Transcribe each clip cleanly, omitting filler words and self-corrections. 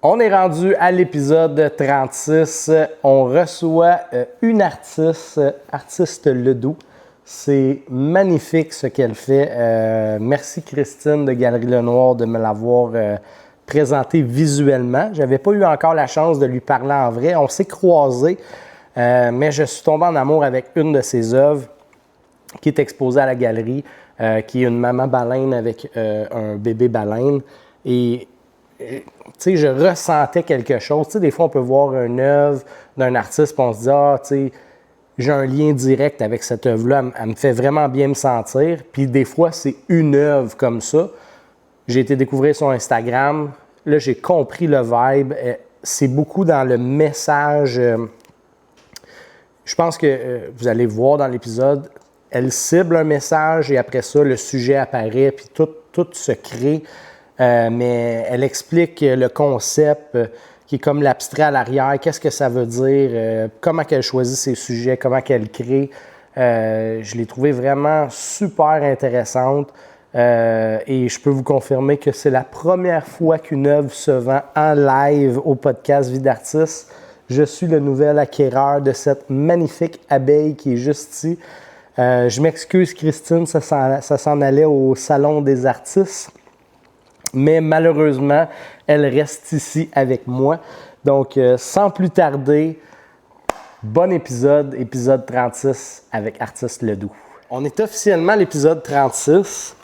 On est rendu à l'épisode 36. On reçoit une artiste Ledoux. C'est magnifique ce qu'elle fait. Merci Christine de Galerie Lenoir de me l'avoir présenté visuellement. Je n'avais pas eu encore la chance de lui parler en vrai. On s'est croisés, mais je suis tombé en amour avec une de ses œuvres qui est exposée à la galerie, qui est une maman baleine avec un bébé baleine. Et tu sais, je ressentais quelque chose. Tu sais, des fois, on peut voir une œuvre d'un artiste et on se dit « Ah, tu sais, j'ai un lien direct avec cette œuvre-là. Elle me fait vraiment bien me sentir. » Puis des fois, c'est une œuvre comme ça. J'ai été découvrir sur Instagram. Là, j'ai compris le vibe. C'est beaucoup dans le message. Je pense que vous allez voir dans l'épisode, elle cible un message et après ça, le sujet apparaît puis tout se crée. Mais elle explique le concept qui est comme l'abstrait à l'arrière, qu'est-ce que ça veut dire, comment qu'elle choisit ses sujets, comment qu'elle crée. Je l'ai trouvée vraiment super intéressante et je peux vous confirmer que c'est la première fois qu'une œuvre se vend en live au podcast Vie d'artiste. Je suis le nouvel acquéreur de cette magnifique abeille qui est juste ici. Je m'excuse Christine, ça s'en allait au Salon des artistes. Mais malheureusement, elle reste ici avec moi. Donc, sans plus tarder, bon épisode 36 avec Artiste Ledoux. On est officiellement à l'épisode 36.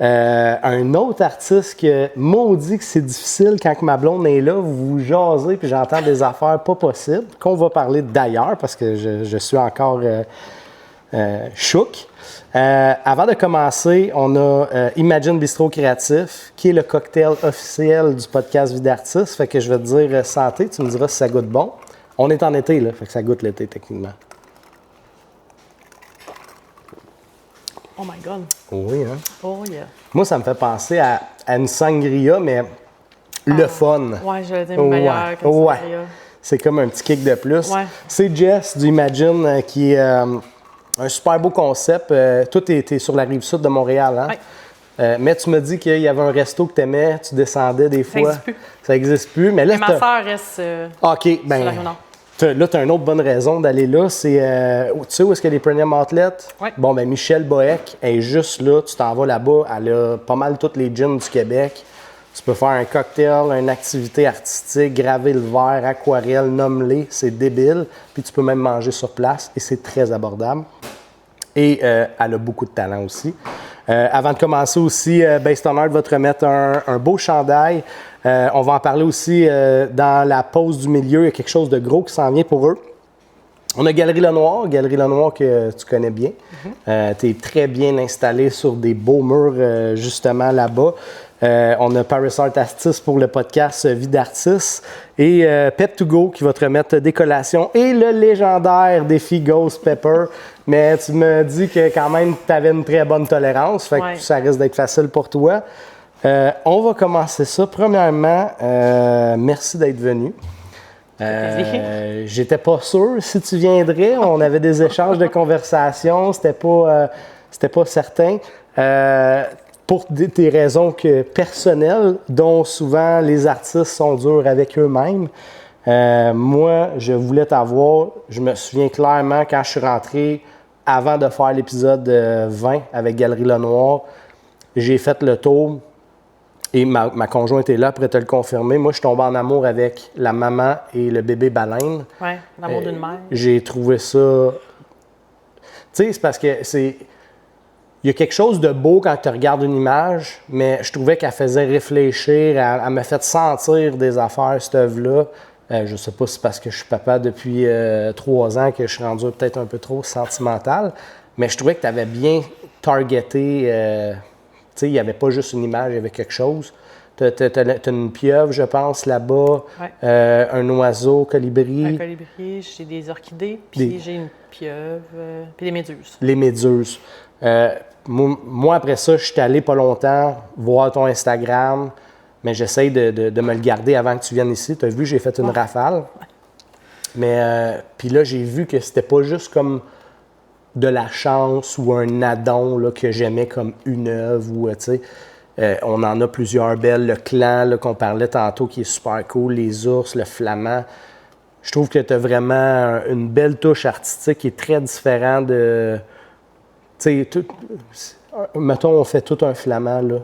Un autre artiste que maudit que c'est difficile quand ma blonde est là, vous jasez puis j'entends des affaires pas possibles, qu'on va parler d'ailleurs parce que je suis encore chouk. Avant de commencer, on a Imagine Bistro Créatif, qui est le cocktail officiel du podcast Vie d'artiste. Fait que je vais te dire santé, tu me diras si ça goûte bon. On est en été, là, fait que ça goûte l'été techniquement. Oh my God! Oui, hein? Oh yeah! Moi, ça me fait penser à une sangria, mais le fun. Ouais, je l'aime meilleur que ouais. sangria. C'est comme un petit kick de plus. Ouais. C'est Jess du Imagine qui est un super beau concept. Toi, t'es sur la rive sud de Montréal, hein? Ouais. Mais tu m'as dit qu'il y avait un resto que tu aimais, tu descendais des fois. Ça n'existe plus. Ça n'existe plus. Mais là, Mais ma soeur reste OK, sur la ben Rive-Nord. là, tu as une autre bonne raison d'aller là. C'est, tu sais où est-ce qu'il y a les Premium Outlets? Oui. Bon, ben Michelle Boeck est juste là. Tu t'en vas là-bas. Elle a pas mal toutes les gyms du Québec. Tu peux faire un cocktail, une activité artistique, graver le verre, aquarelle, nomme-les. C'est débile. Puis tu peux même manger sur place et c'est très abordable. Et elle a beaucoup de talent aussi. Avant de commencer aussi, Based on Art va te remettre un beau chandail. On va en parler aussi dans la pause du milieu. Il y a quelque chose de gros qui s'en vient pour eux. On a Galerie Lenoir que tu connais bien. Tu es très bien installé sur des beaux murs justement là-bas. On a Paris Art Artist pour le podcast Vie d'artiste et Pep2Go qui va te remettre des collations et le légendaire défi Ghost Pepper. Mais tu me dis que quand même tu avais une très bonne tolérance, fait que ça risque d'être facile pour toi. On va commencer ça. Premièrement, merci d'être venu. J'étais pas sûr si tu viendrais. On avait des échanges de conversations. C'était pas certain. Pour des raisons personnelles, dont souvent les artistes sont durs avec eux-mêmes. Moi, je voulais t'avoir. Je me souviens clairement quand je suis rentré, avant de faire l'épisode 20 avec Galerie Lenoir, j'ai fait le tour. Et ma conjointe est là, après te le confirmer. Moi, je suis tombé en amour avec la maman et le bébé baleine. Oui, l'amour d'une mère. J'ai trouvé ça... Tu sais, c'est parce que c'est... Il y a quelque chose de beau quand tu regardes une image, mais je trouvais qu'elle faisait réfléchir, elle m'a fait sentir des affaires, cette œuvre-là. Je sais pas si c'est parce que je suis papa depuis 3 ans que je suis rendu peut-être un peu trop sentimental, mais je trouvais que tu avais bien targeté... Tu sais, il n'y avait pas juste une image, il y avait quelque chose. Tu as une pieuvre, je pense, là-bas, un oiseau, colibri. Un colibri, j'ai des orchidées, puis j'ai une pieuvre, puis des méduses. Les méduses. Moi, après ça, je suis allé pas longtemps voir ton Instagram, mais j'essaye de me le garder avant que tu viennes ici. Tu as vu, j'ai fait une rafale. Mais puis là, j'ai vu que c'était pas juste comme de la chance ou un addon là, que j'aimais comme une œuvre ou, tu sais, On en a plusieurs belles. Le clan là, qu'on parlait tantôt qui est super cool, les ours, le flamand. Je trouve que tu as vraiment une belle touche artistique qui est très différente de... Tu sais, mettons, on fait tout un flamand, là.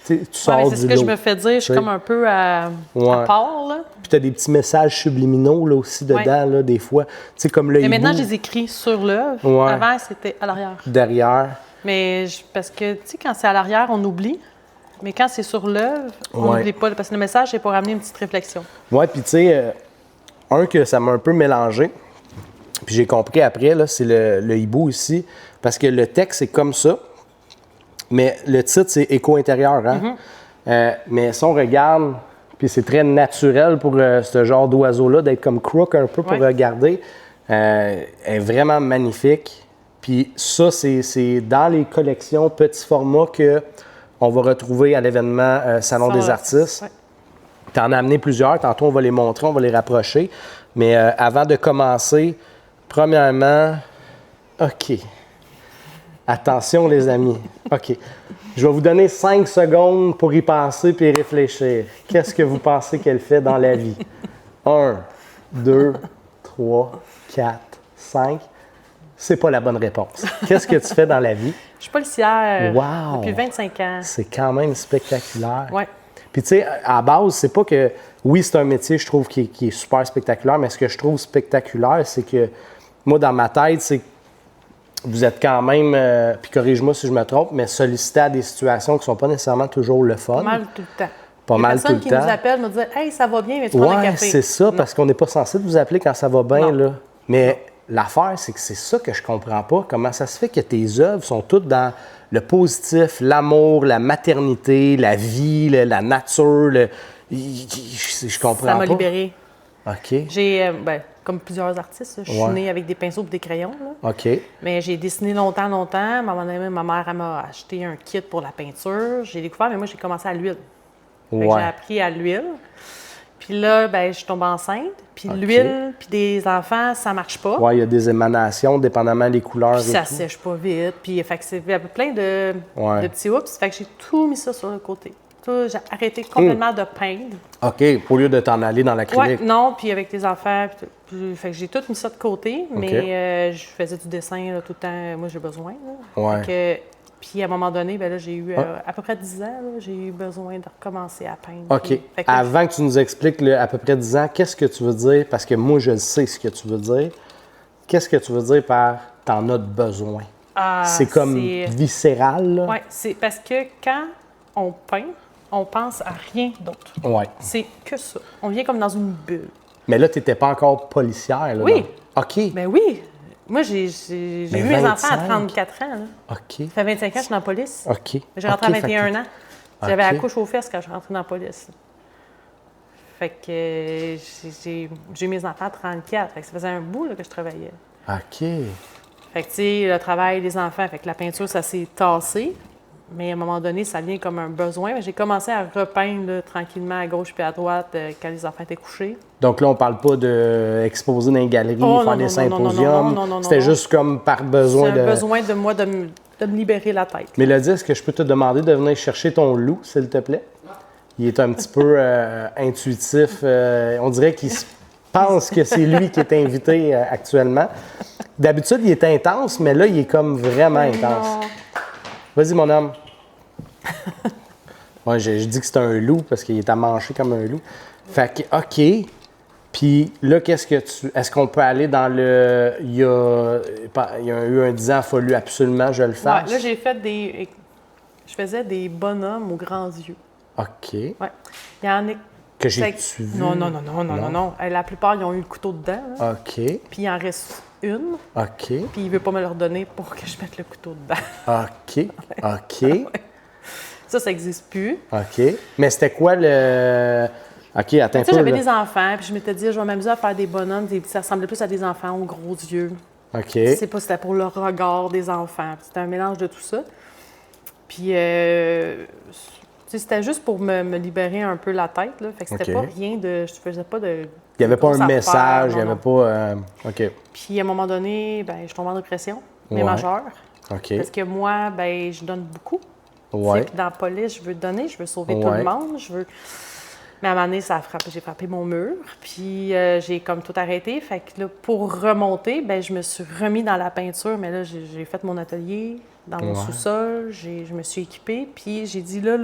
Tu sors mais du c'est ce que je me fais dire. Je suis comme un peu à part, là. Puis tu as des petits messages subliminaux, là, aussi, dedans, là, des fois. Tu sais, comme le Mais hibou. maintenant, je les écris sur l'œuvre. Ouais. Avant, c'était à l'arrière. Derrière. Mais parce que, tu sais, quand c'est à l'arrière, on oublie. Mais quand c'est sur l'œuvre, on n'oublie pas. Parce que le message, c'est pour amener une petite réflexion. Oui, puis tu sais, que ça m'a un peu mélangé. Puis j'ai compris après, là, c'est le hibou ici. Parce que le texte, c'est comme ça. Mais le titre, c'est Écho intérieur. Hein? Mais si on regarde, puis c'est très naturel pour ce genre d'oiseau-là d'être comme crook un peu pour regarder. Elle est vraiment magnifique. Puis ça, c'est dans les collections petits formats qu'on va retrouver à l'événement Salon des artistes. Tu en as amené plusieurs. Tantôt, on va les montrer, on va les rapprocher. Mais avant de commencer, premièrement, OK. Attention, les amis. OK. Je vais vous donner 5 secondes pour y penser puis y réfléchir. Qu'est-ce que vous pensez qu'elle fait dans la vie? 1, 2, 3, 4, 5. C'est pas la bonne réponse. Qu'est-ce que tu fais dans la vie? Je suis policière Wow! depuis 25 ans. C'est quand même spectaculaire. Oui. Puis tu sais, à la base, c'est pas que... Oui, c'est un métier, je trouve, qui est super spectaculaire, mais ce que je trouve spectaculaire, c'est que moi, dans ma tête, c'est que vous êtes quand même, puis corrige-moi si je me trompe, mais sollicité à des situations qui sont pas nécessairement toujours le fun. Pas mal tout le temps. Pas mal tout le temps. Les personnes qui nous appellent me disent « Hey, ça va bien, mais tu prends un café. » c'est ça, parce qu'on n'est pas censé vous appeler quand ça va bien, là. Mais l'affaire, c'est que c'est ça que je comprends pas. Comment ça se fait que tes œuvres sont toutes dans le positif, l'amour, la maternité, la vie, la nature, je comprends pas. Ça m'a libérée. OK. J'ai, comme plusieurs artistes, je suis née avec des pinceaux et des crayons. Là. OK. Mais j'ai dessiné longtemps. À un moment donné, ma mère elle m'a acheté un kit pour la peinture. J'ai découvert, mais moi, j'ai commencé à l'huile. J'ai appris à l'huile. Puis là, je suis tombée enceinte. Puis l'huile, puis des enfants, ça marche pas. Oui, il y a des émanations, dépendamment des couleurs. Puis ça sèche pas vite. Puis fait que c'est plein de petits oups. Fait que j'ai tout mis ça sur le côté. J'ai arrêté complètement de peindre. OK, au lieu de t'en aller dans l'acrylique. Oui, non, puis avec les enfants. Fait que j'ai tout mis ça de côté, mais je faisais du dessin là, tout le temps. Moi, j'ai besoin. Puis à un moment donné, là, j'ai eu à peu près 10 ans, là, j'ai eu besoin de recommencer à peindre. OK. Puis, avant que tu nous expliques à peu près 10 ans, qu'est-ce que tu veux dire? Parce que moi, je sais ce que tu veux dire. Qu'est-ce que tu veux dire par « t'en as besoin ». C'est comme viscéral, là? Oui, c'est parce que quand on peint, on pense à rien d'autre. Oui. C'est que ça. On vient comme dans une bulle. Mais là, tu n'étais pas encore policière, là? Oui. OK. Ben oui. Moi, j'ai eu mes enfants à 34 ans. Là. OK. Ça fait 25 ans que je suis dans la police. OK. J'ai rentré à 21 ans. J'avais la couche aux fesses quand je suis rentrée dans la police. Fait que j'ai eu mes enfants à 34. Fait que ça faisait un bout là, que je travaillais. OK. Fait que, tu sais, le travail des enfants, fait que la peinture, ça s'est tassé. Mais à un moment donné, ça vient comme un besoin. J'ai commencé à repeindre là, tranquillement à gauche puis à droite quand les enfants étaient couchés. Donc là, on parle pas d'exposer dans une galerie, faire des symposiums. C'était juste comme par besoin de... C'est un besoin de moi de me libérer la tête. Mélodie, est-ce que je peux te demander de venir chercher ton loup, s'il te plaît? Il est un petit peu intuitif. On dirait qu'il pense que c'est lui qui est invité actuellement. D'habitude, il est intense, mais là, il est comme vraiment intense. Non. Vas-y, mon homme. Ouais, je dis que c'est un loup parce qu'il est à manger comme un loup. Fait que, OK. Puis là, qu'est-ce que tu... Est-ce qu'on peut aller dans le... Il y a eu un 10 ans, il a fallu absolument que je le fasse. Ouais, là, j'ai fait des... Je faisais des bonhommes aux grands yeux. OK. Ouais. Il y en a... Que j'ai-tu vu? Non. La plupart, ils ont eu le couteau dedans. Là. OK. Puis il en reste une. OK. Puis il veut pas me le redonner pour que je mette le couteau dedans. OK. OK. Ça n'existe plus. OK. Mais c'était quoi le... OK, attends un peu. J'avais des enfants, puis je m'étais dit, je vais m'amuser à faire des bonhommes. Ça ressemblait plus à des enfants aux gros yeux. OK. C'est pas, c'était pour le regard des enfants. C'était un mélange de tout ça. Puis, c'était juste pour me libérer un peu la tête. Là. Fait que c'était pas rien de... Je faisais pas de... Il n'y avait pas un message, il n'y avait pas... OK. Puis, à un moment donné, je tombe en dépression, mais majeure. OK. Parce que moi, je donne beaucoup. Ouais. Puis dans la police, je veux donner, je veux sauver tout le monde, Mais à un moment donné, j'ai frappé mon mur, puis j'ai comme tout arrêté. Fait que là, pour remonter, ben je me suis remis dans la peinture, mais là, j'ai fait mon atelier dans mon sous-sol, je me suis équipée, puis j'ai dit là,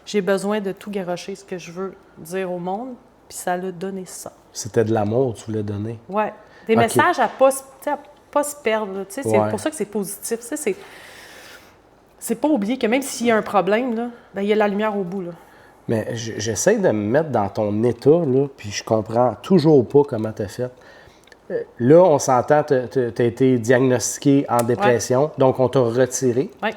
j'ai besoin de tout garrocher ce que je veux dire au monde, puis ça l'a donné ça. C'était de l'amour, tu voulais donner. Oui. Des messages à pas se perdre. C'est pour ça que c'est positif. C'est pas oublier que même s'il y a un problème, là, ben, il y a la lumière au bout. Là. Mais j'essaie de me mettre dans ton état, là, puis je comprends toujours pas comment tu as fait. Là, on s'entend, tu as été diagnostiqué en dépression, donc on t'a retiré. Oui.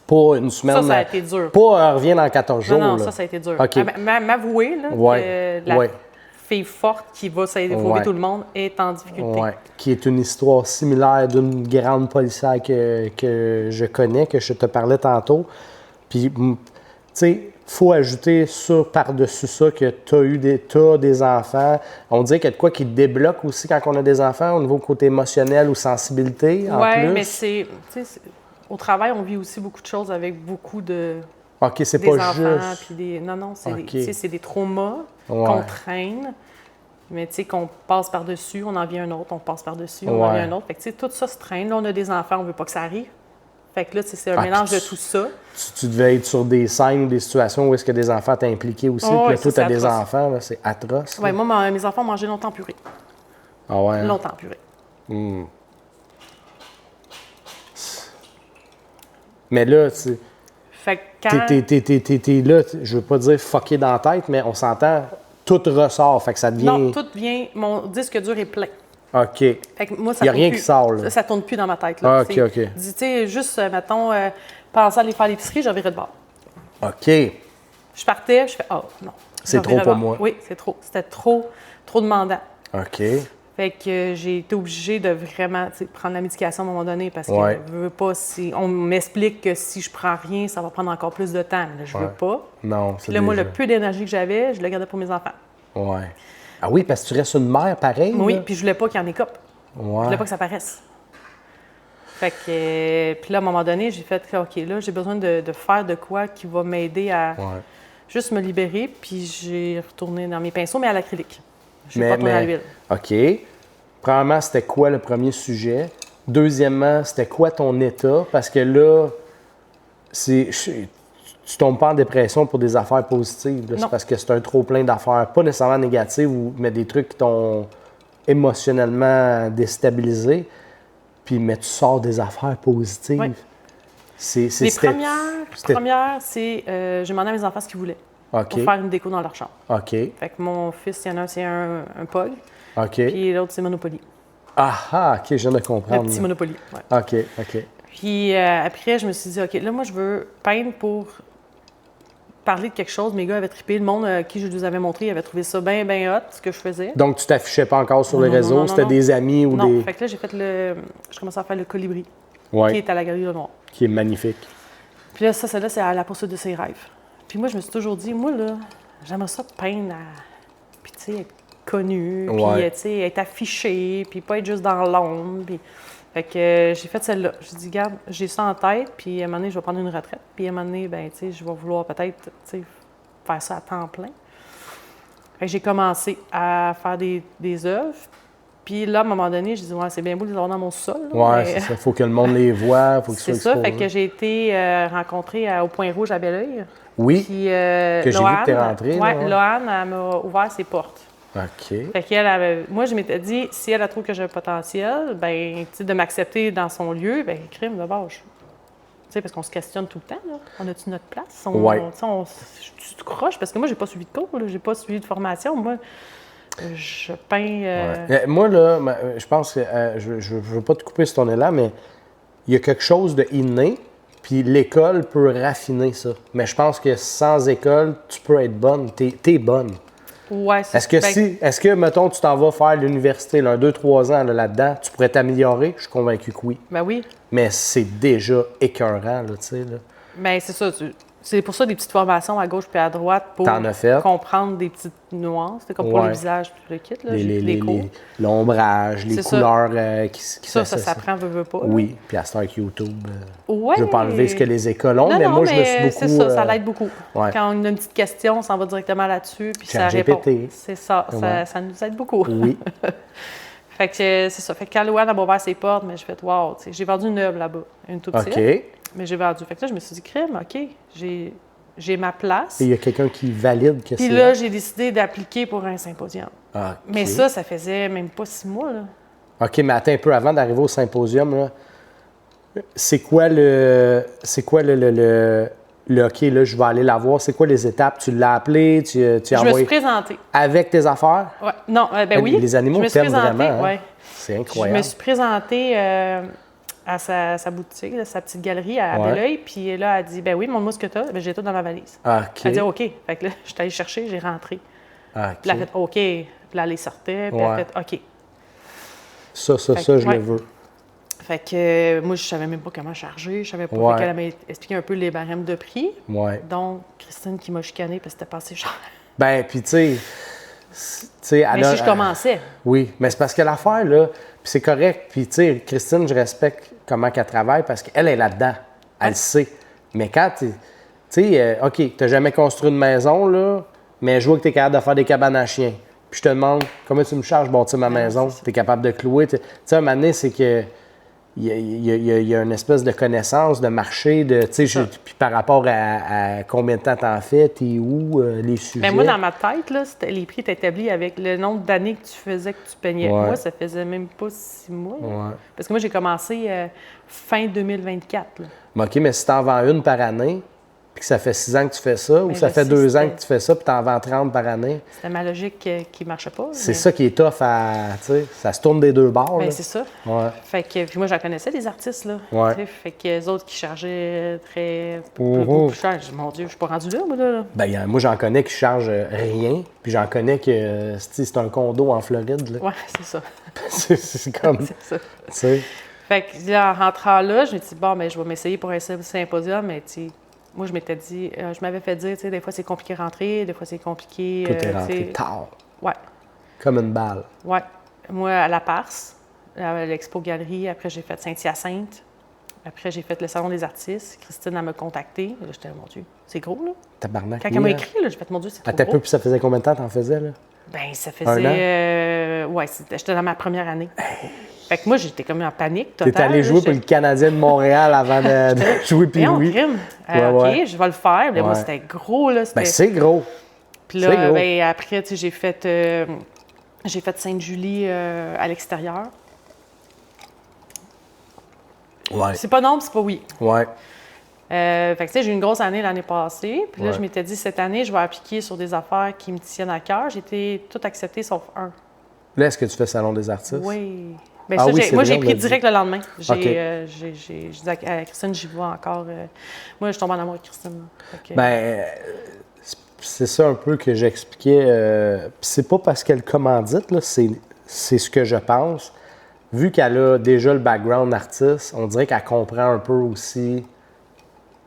Pas une semaine. Ça a été dur. Pas revient dans 14 jours. Non, là. ça a été dur. Okay. M'avouer là, que la fille forte qui va sauver tout le monde est en difficulté. Oui, qui est une histoire similaire d'une grande policière que je connais, que je te parlais tantôt. Puis, tu sais, il faut ajouter par-dessus ça que tu as des enfants. On dirait qu'il y a de quoi qui te débloque aussi quand on a des enfants au niveau côté émotionnel ou sensibilité. Oui, mais au travail, on vit aussi beaucoup de choses avec beaucoup de. OK, c'est des pas enfants, juste. Puis non, c'est des traumas qu'on traîne, mais tu sais, qu'on passe par-dessus, on en vient un autre, on passe par-dessus, on en vient un autre. Fait que tu sais, tout ça se traîne. Là, on a des enfants, on veut pas que ça arrive. Fait que là, c'est un mélange de tout ça. Tu devais être sur des scènes, des situations où est-ce que des enfants t'impliquaient aussi. Puis là, toi, tu as des enfants, là, c'est atroce. Oui, moi, mes enfants mangeaient longtemps purée. Ah ouais? Hein? Longtemps purée. Mais là, tu fait que quand... t'es là, je veux pas dire fucké dans la tête, mais on s'entend, tout ressort, fait que ça devient... Non, tout vient, mon disque dur est plein. OK. Fait que moi, ça il n'y a rien plus. qui sort, là. Ça tourne plus dans ma tête, là. OK, OK. Tu sais, juste, mettons, penser à aller faire l'épicerie, je virais de bord. OK. Je partais, je fais, oh, non. C'est trop pour moi. Oui, c'est trop. C'était trop demandant. OK. Fait que j'ai été obligée de vraiment prendre la médication à un moment donné parce que je veux pas, on m'explique que si je prends rien, ça va prendre encore plus de temps. Mais là, je veux pas. Non, c'est là, moi, le peu d'énergie que j'avais, je le gardais pour mes enfants. Oui. Ah oui, parce que tu restes une mère pareille. Oui, là. puis je voulais pas qu'il y en ait cop. Je voulais pas que ça paraisse. Fait que, puis là, à un moment donné, j'ai fait, OK, là, j'ai besoin de faire de quoi qui va m'aider à juste me libérer. Puis j'ai retourné dans mes pinceaux, mais à l'acrylique. Je ne vais pas tourner à l'huile. OK. Premièrement, c'était quoi le premier sujet? Deuxièmement, c'était quoi ton état? Parce que là, tu tombes pas en dépression pour des affaires positives. C'est parce que c'est un trop-plein d'affaires, pas nécessairement négatives, mais des trucs qui t'ont émotionnellement déstabilisé. Mais tu sors des affaires positives. Oui. Les premières, c'est j'ai demandé à mes enfants ce qu'ils voulaient pour faire une déco dans leur chambre. OK. Fait que mon fils, il y en a un, c'est un POG. OK. Puis l'autre, c'est Monopoly. OK, je viens de comprendre. Le petit Monopoly, ouais. OK. Puis après, je me suis dit, OK, là, moi, je veux peindre pour parler de quelque chose. Mes gars avaient trippé. Le monde à qui je les avais montré, ils avaient trouvé ça bien hot, ce que je faisais. Donc, tu t'affichais pas encore sur les réseaux? C'était des amis ou des... Non, fait que là, je commençais à faire le colibri, qui est à la Galerie Lenoir. Qui est magnifique. Puis là, celle-là, c'est à la poursuite de ses rêves. Puis moi, je me suis toujours dit, moi, là, j'aimerais ça peindre puis, tu sais, être connu, puis, tu sais, être affiché, puis pas être juste dans l'ombre. Puis... Fait que j'ai fait celle-là. J'ai dit, regarde, j'ai ça en tête, puis à un moment donné, je vais prendre une retraite. Puis à un moment donné, ben, tu sais, je vais vouloir peut-être, tu sais, faire ça à temps plein. Fait que j'ai commencé à faire des œuvres. Puis là, à un moment donné, je dis, ouais, c'est bien beau de les avoir dans mon sol. Oui, c'est ça. Il faut que le monde les voie, faut qu'ils soient exposés. C'est ça. Fait que j'ai été rencontrée au Point Rouge à Belleuil. Oui. Puis, que j'ai vu que tu es rentrée. Oui, Loane, elle m'a ouvert ses portes. OK. Fait qu'elle moi, je m'étais dit, si elle a trouvé que j'ai un potentiel, ben, tu sais, de m'accepter dans son lieu, ben, crime de base. Tu sais, parce qu'on se questionne tout le temps, là. On a-tu notre place? Tu croches? Parce que moi, j'ai pas suivi de cours, là. J'ai pas suivi de formation. Moi, je peins... Moi, là, je pense que, je veux pas te couper ce ton-là, mais il y a quelque chose de inné, puis l'école peut raffiner ça. Mais je pense que sans école, tu peux être bonne. T'es bonne. Ouais, est-ce que, mettons, tu t'en vas faire l'université, 2, 3 ans là-dedans, tu pourrais t'améliorer? Je suis convaincu que oui. Ben oui. Mais c'est déjà écœurant, là, tu sais. Bien, c'est ça. C'est pour ça des petites formations à gauche puis à droite pour T'en as fait? comprendre des petites nuances. C'est comme pour le visage, tout le kit. Là, les cours. L'ombrage, les couleurs qui ça s'apprend, veut pas. Oui, puis à Star YouTube, ouais. je ne veux pas enlever ce que les écoles ont, mais moi, je me suis beaucoup... c'est ça l'aide beaucoup. Ouais. Quand on a une petite question, on s'en va directement là-dessus, puis ça répond. C'est ça, ça nous aide beaucoup. Oui. Fait que c'est ça. Fait que quand Louane a ouvert ses portes, mais j'ai fait « wow », j'ai vendu une œuvre là-bas, une toute petite. OK. Mais j'ai vendu. Fait que là, je me suis dit, crème, OK, j'ai ma place. Et il y a quelqu'un qui valide que c'est. Puis là, j'ai décidé d'appliquer pour un symposium. Okay. Mais ça faisait même pas 6 mois, là. OK, mais attends un peu, avant d'arriver au symposium, là, c'est quoi le OK, là, je vais aller la voir. C'est quoi les étapes? Tu l'as appelé? Tu as envoyé... Je me suis présentée. Avec tes affaires? Ouais. Non, oui. Les animaux t'aiment vraiment. Hein? Ouais. C'est incroyable. Je me suis présentée... à sa boutique, là, sa petite galerie à Belleuil. Puis là, elle dit, ben oui, montre-moi ce que t'as. Ben, j'ai tout dans ma valise. Okay. Elle dit, OK. Fait que là, je suis allée chercher, j'ai rentré. Okay. Puis elle a fait, OK. Puis là, elle les sortait. Puis elle a fait, OK. Ça, je le veux. Fait que moi, je savais même pas comment charger. Je savais pas. Fait qu'elle m'a expliqué un peu les barèmes de prix. Ouais. Donc, Christine qui m'a chicané parce que c'était pas assez cher. Ben, puis tu sais... Mais si je commençais. Oui, mais c'est parce que l'affaire, là... Puis c'est correct. Puis, tu sais, Christine, je respecte comment qu'elle travaille parce qu'elle est là-dedans. Elle sait. Mais quand tu sais, OK, tu n'as jamais construit une maison, là, mais je vois que tu es capable de faire des cabanes à chiens. Puis je te demande, comment tu me charges bâtir ma maison? Tu es capable de clouer. Tu sais, à un moment donné, c'est que il y a une espèce de connaissance, de marché, puis par rapport à combien de temps tu en fais, t'es où, les sujets. Mais moi, dans ma tête, là, les prix étaient établis avec le nombre d'années que tu faisais, que tu peignais. Moi, ça faisait même pas 6 mois. Parce que moi, j'ai commencé fin 2024. Là. OK, mais si tu en vends une par année, puis que ça fait 6 ans que tu fais ça, ou ça fait 2 ans que tu fais ça, puis tu en vends 30 par année. C'était ma logique qui marchait pas. C'est ça qui est tough à. Tu sais, ça se tourne des deux bords. Bien, c'est ça. Ouais. Fait que, puis moi, j'en connaissais des artistes, là. Ouais. Fait que les autres qui chargeaient beaucoup plus cher. Mon Dieu, je suis pas rendu là, moi, là. Ben, moi, j'en connais qui chargent rien, puis j'en connais que c'est un condo en Floride, là. Ouais, c'est ça. c'est comme. C'est ça. Tu sais. Fait que là, en rentrant là, je me suis dit, bon, ben, je vais m'essayer pour un symposium, mais tu sais. Moi, je m'étais dit, je m'avais fait dire, tu sais, des fois c'est compliqué de rentrer, des fois c'est compliqué. Toi, t'es rentré tard. Ouais. Comme une balle. Ouais. Moi, à la Parse, à l'Expo Galerie, après j'ai fait Saint-Hyacinthe, après j'ai fait le Salon des artistes. Christine, elle m'a contacté. Là, j'étais, mon Dieu, c'est gros, là. Tabarnak. Quand elle m'a écrit, là, j'ai fait, mon Dieu, c'est trop gros. Peu, puis ça faisait combien de temps t'en faisais, là? Ben ça faisait. Ouais, j'étais dans ma première année. Fait que moi, j'étais comme en panique totale. T'es allé jouer pour le Canadien de Montréal avant de jouer puis oui. OK, je vais le faire. Mais moi, c'était gros, là. Ben, c'est gros. Puis là, ben, après, tu sais, j'ai fait Sainte-Julie à l'extérieur. Ouais. C'est pas non, puis c'est pas oui. Ouais. Fait que, tu sais, j'ai eu une grosse année l'année passée. Puis là, je m'étais dit, cette année, je vais appliquer sur des affaires qui me tiennent à cœur. J'ai été tout acceptée sauf un. Là, est-ce que tu fais Salon des artistes? Oui. Bien, moi, j'ai pris direct le lendemain. J'ai dit à Christine, j'y vais encore. Moi, je tombe en amour avec Christine. Ben, c'est ça un peu que j'expliquais. C'est pas parce qu'elle commandite, là, c'est ce que je pense. Vu qu'elle a déjà le background artiste, on dirait qu'elle comprend un peu aussi.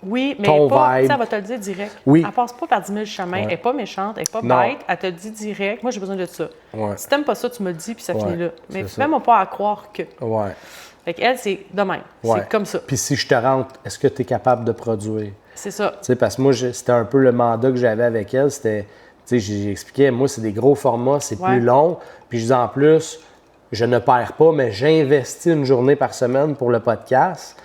Oui, mais pas, elle va te le dire direct. Oui. Elle passe pas par 10 000 chemins. Elle n'est pas méchante, elle n'est pas bête. Elle te le dit direct. Moi, j'ai besoin de ça. Ouais. Si t'aimes pas ça, tu me le dis, puis ça finit là. Mais fais-moi pas à croire que. Ouais. Fait qu'elle, c'est de même. Ouais. C'est comme ça. Puis si je te rentre, est-ce que tu es capable de produire? C'est ça. Tu sais, parce que moi, c'était un peu le mandat que j'avais avec elle. C'était, tu sais, j'expliquais, moi, c'est des gros formats, c'est plus long. Puis je dis en plus, je ne perds pas, mais j'investis une journée par semaine pour le podcast.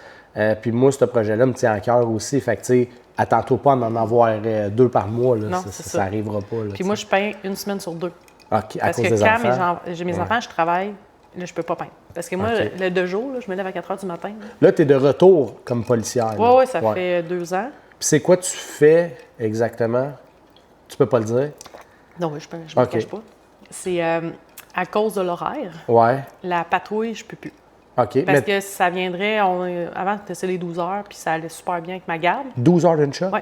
Puis moi, ce projet-là me tient à cœur aussi. Fait que, tu sais, attends-toi pas à en avoir 2 par mois. Là. Non, ça n'arrivera pas. Là, puis moi, je peins 1 semaine sur 2. OK, parce que quand j'ai mes enfants, je travaille, là, je peux pas peindre. Parce que moi, le 2 jours, là, je me lève à 4 h du matin. Là, tu es de retour comme policière. Oui, ça fait 2 ans. Puis c'est quoi tu fais exactement? Tu peux pas le dire? Non, je ne me cache pas. C'est à cause de l'horaire. Ouais. La patrouille, je peux plus. OK. Parce que ça viendrait, avant, c'était les 12 heures, puis ça allait super bien avec ma garde. 12 heures d'une shot? Oui.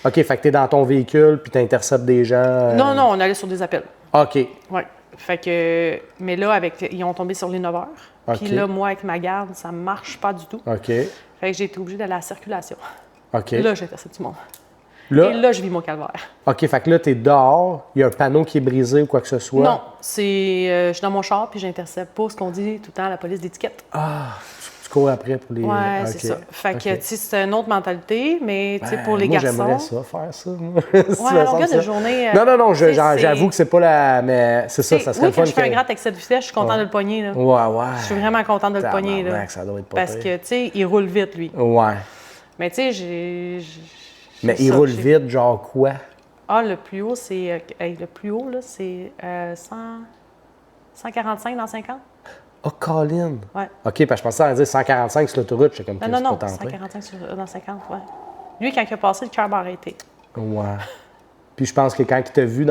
OK, fait que tu es dans ton véhicule, puis tu interceptes des gens. Non, on allait sur des appels. OK. Oui. Fait que, mais là, ils ont tombé sur les 9 heures. Puis là, moi, avec ma garde, ça marche pas du tout. OK. Fait que j'ai été obligée d'aller à la circulation. OK. Là, j'intercepte du monde. Là, Et là, je vis mon calvaire. OK, fait que là, t'es dehors, il y a un panneau qui est brisé ou quoi que ce soit. Non, je suis dans mon char puis j'intercepte pas ce qu'on dit tout le temps à la police d'étiquette. Ah, tu cours après pour les... Ouais, OK. c'est ça. Fait que, OK. tu sais, c'est une autre mentalité, mais, tu sais, pour les moi, garçons... j'aimerais ça, faire ça. Ouais, à longueur de journée... Non, tu sais, j'avoue que c'est pas la... Mais c'est ça, ça serait oui, le fun quand je fais un gratte avec cette vitesse, je suis contente de le pogner, là. Ouais. Je suis vraiment contente de le pogner, là. Tabarnak, ça doit être pas Parce pire. que, tu sais, il roule vite, lui. Ouais. Mais, tu sais, Mais il roule vite, genre quoi? Ah, le plus haut, c'est... le plus haut, là, c'est 145 dans 50. Oh, Colin! Ouais. OK, parce que je pensais à dire 145 sur l'autoroute, j'étais comme Non, pas tenté. 145 dans 50, ouais. Lui, quand il a passé, le cœur m'a arrêté. Ouais. Puis je pense que quand il t'a vu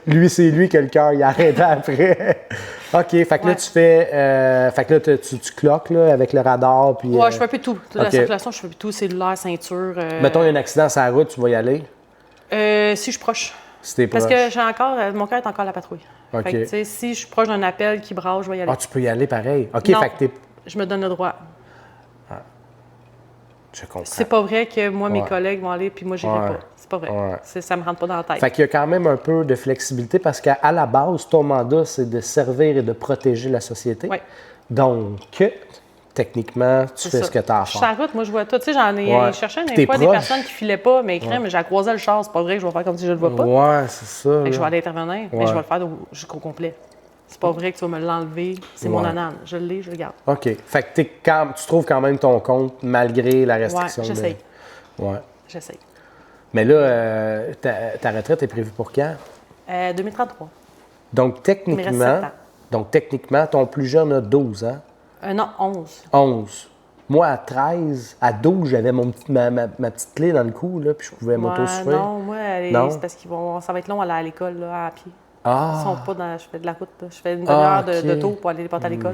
lui, c'est lui que le cœur, il a arrêté après. OK, fait que là, tu fais... fait que là, tu cloques, là, avec le radar, puis... Ouais, je fais un peu tout. La OK. circulation, je fais un peu tout. Cellulaire, ceinture... Mettons, il y a un accident sur la route, tu vas y aller? Si je suis proche. Si t'es proche. Parce que j'ai encore... mon cœur est encore à la patrouille. OK. Fait que, tu sais, si je suis proche d'un appel qui brasse, je vais y aller. Ah, tu peux y aller pareil. OK, Non, fait que t'es... je me donne le droit. Je comprends. C'est pas vrai que moi, mes Ouais. collègues vont aller, puis moi, j'irai Ouais. pas. C'est pas vrai. Ouais. Ça me rentre pas dans la tête. Fait qu'il y a quand même un peu de flexibilité parce qu'à la base, ton mandat, c'est de servir et de protéger la société. Oui. Donc, techniquement, tu C'est fais ça. ce que tu as à Je suis sur faire. la route, moi, je vois tout. Tu sais, j'en ai Ouais. cherché Puis des t'es fois des proche. personnes qui filaient pas, mais crème, j'ai croisé le char. C'est pas vrai que je vais faire comme si je le vois pas. Ouais, c'est ça. Fait que je vais là. aller intervenir, mais Ouais. je vais le faire jusqu'au complet. C'est pas vrai que tu vas me l'enlever. C'est mon Ouais. ananas. Je l'ai, je le garde. OK. Fait que tu trouves quand même ton compte malgré la restriction. Ouais, j'essaye. Ouais. J'essaye. Mais là, ta retraite est prévue pour quand? 2033. Donc, Il me reste 7 ans. techniquement, ton plus jeune a 12 ans. Non, 11. 11. Moi, à 13, à 12, j'avais ma petite clé dans le cou, là, puis je pouvais m'auto-suivre. Non, moi, Non? c'est parce ça va être long à aller à l'école, là, à pied. Ah! Ils sont pas dans... Je fais de la route, là. Je fais une demi-heure OK. de tour pour aller les porter à l'école.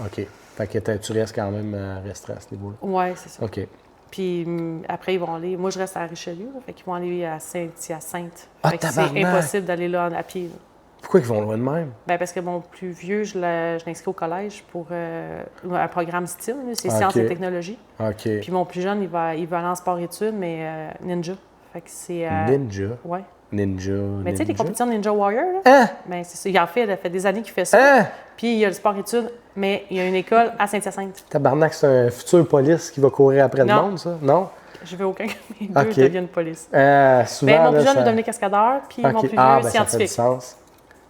OK. Fait que tu restes quand même restreint à ce niveau-là. Ouais, c'est ça. OK. Puis après, ils vont aller... Moi, je reste à Richelieu, là, fait qu'ils vont aller à Saint-Hyacinthe. Ah, Fait que c'est tabarnak! impossible d'aller là à pied, là. Pourquoi ils vont loin de même? Ben parce que mon plus vieux, je l'inscris au collège pour un programme STEAM, là, c'est OK. sciences et technologies. OK. Puis mon plus jeune, il va aller en sport-études, mais ninja. Fait que c'est... Ninja. Ouais. Ninja. Mais tu sais, les ninja. compétitions de Ninja Warrior, là, Hein? ben, c'est ça. Il a fait des années qu'il fait ça. Hein? Puis il y a le sport-études, mais il y a une école à Saint-Hyacinthe. Tabarnak, c'est un futur police qui va courir après le Non. monde, ça? Non? Je veux aucun que mes deux OK. deviennent police. Souvent, Ben, mon là, plus jeune ça... veut devenir cascadeur, puis mon OK. plus vieux, Ben, ça fait du scientifique. sens.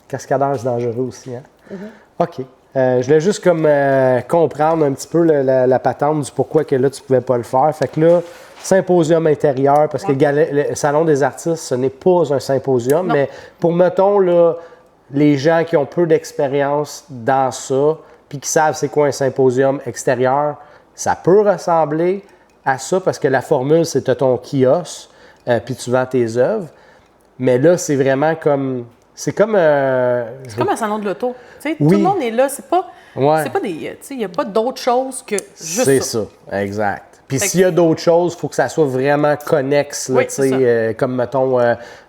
Cascadeur, c'est dangereux aussi, hein? Mm-hmm. OK. Je voulais juste comme comprendre un petit peu la patente du pourquoi que là, tu pouvais pas le faire. Fait que là, symposium intérieur, parce que le Salon des artistes, ce n'est pas un symposium, Non. mais pour, mettons, là, les gens qui ont peu d'expérience dans ça, puis qui savent c'est quoi un symposium extérieur, ça peut ressembler à ça, parce que la formule, c'est t'as ton kiosque, puis tu vends tes œuvres. Mais là, c'est vraiment comme... C'est comme... C'est comme un salon de l'auto. Tu sais, Oui. Tout le monde est là. C'est pas Ouais. des... Tu sais, il n'y a pas d'autre chose que juste C'est ça. ça, exact. Puis Fait s'il y a d'autres choses, il faut que ça soit vraiment connexe. Là, Oui, tu sais, c'est ça. comme, mettons,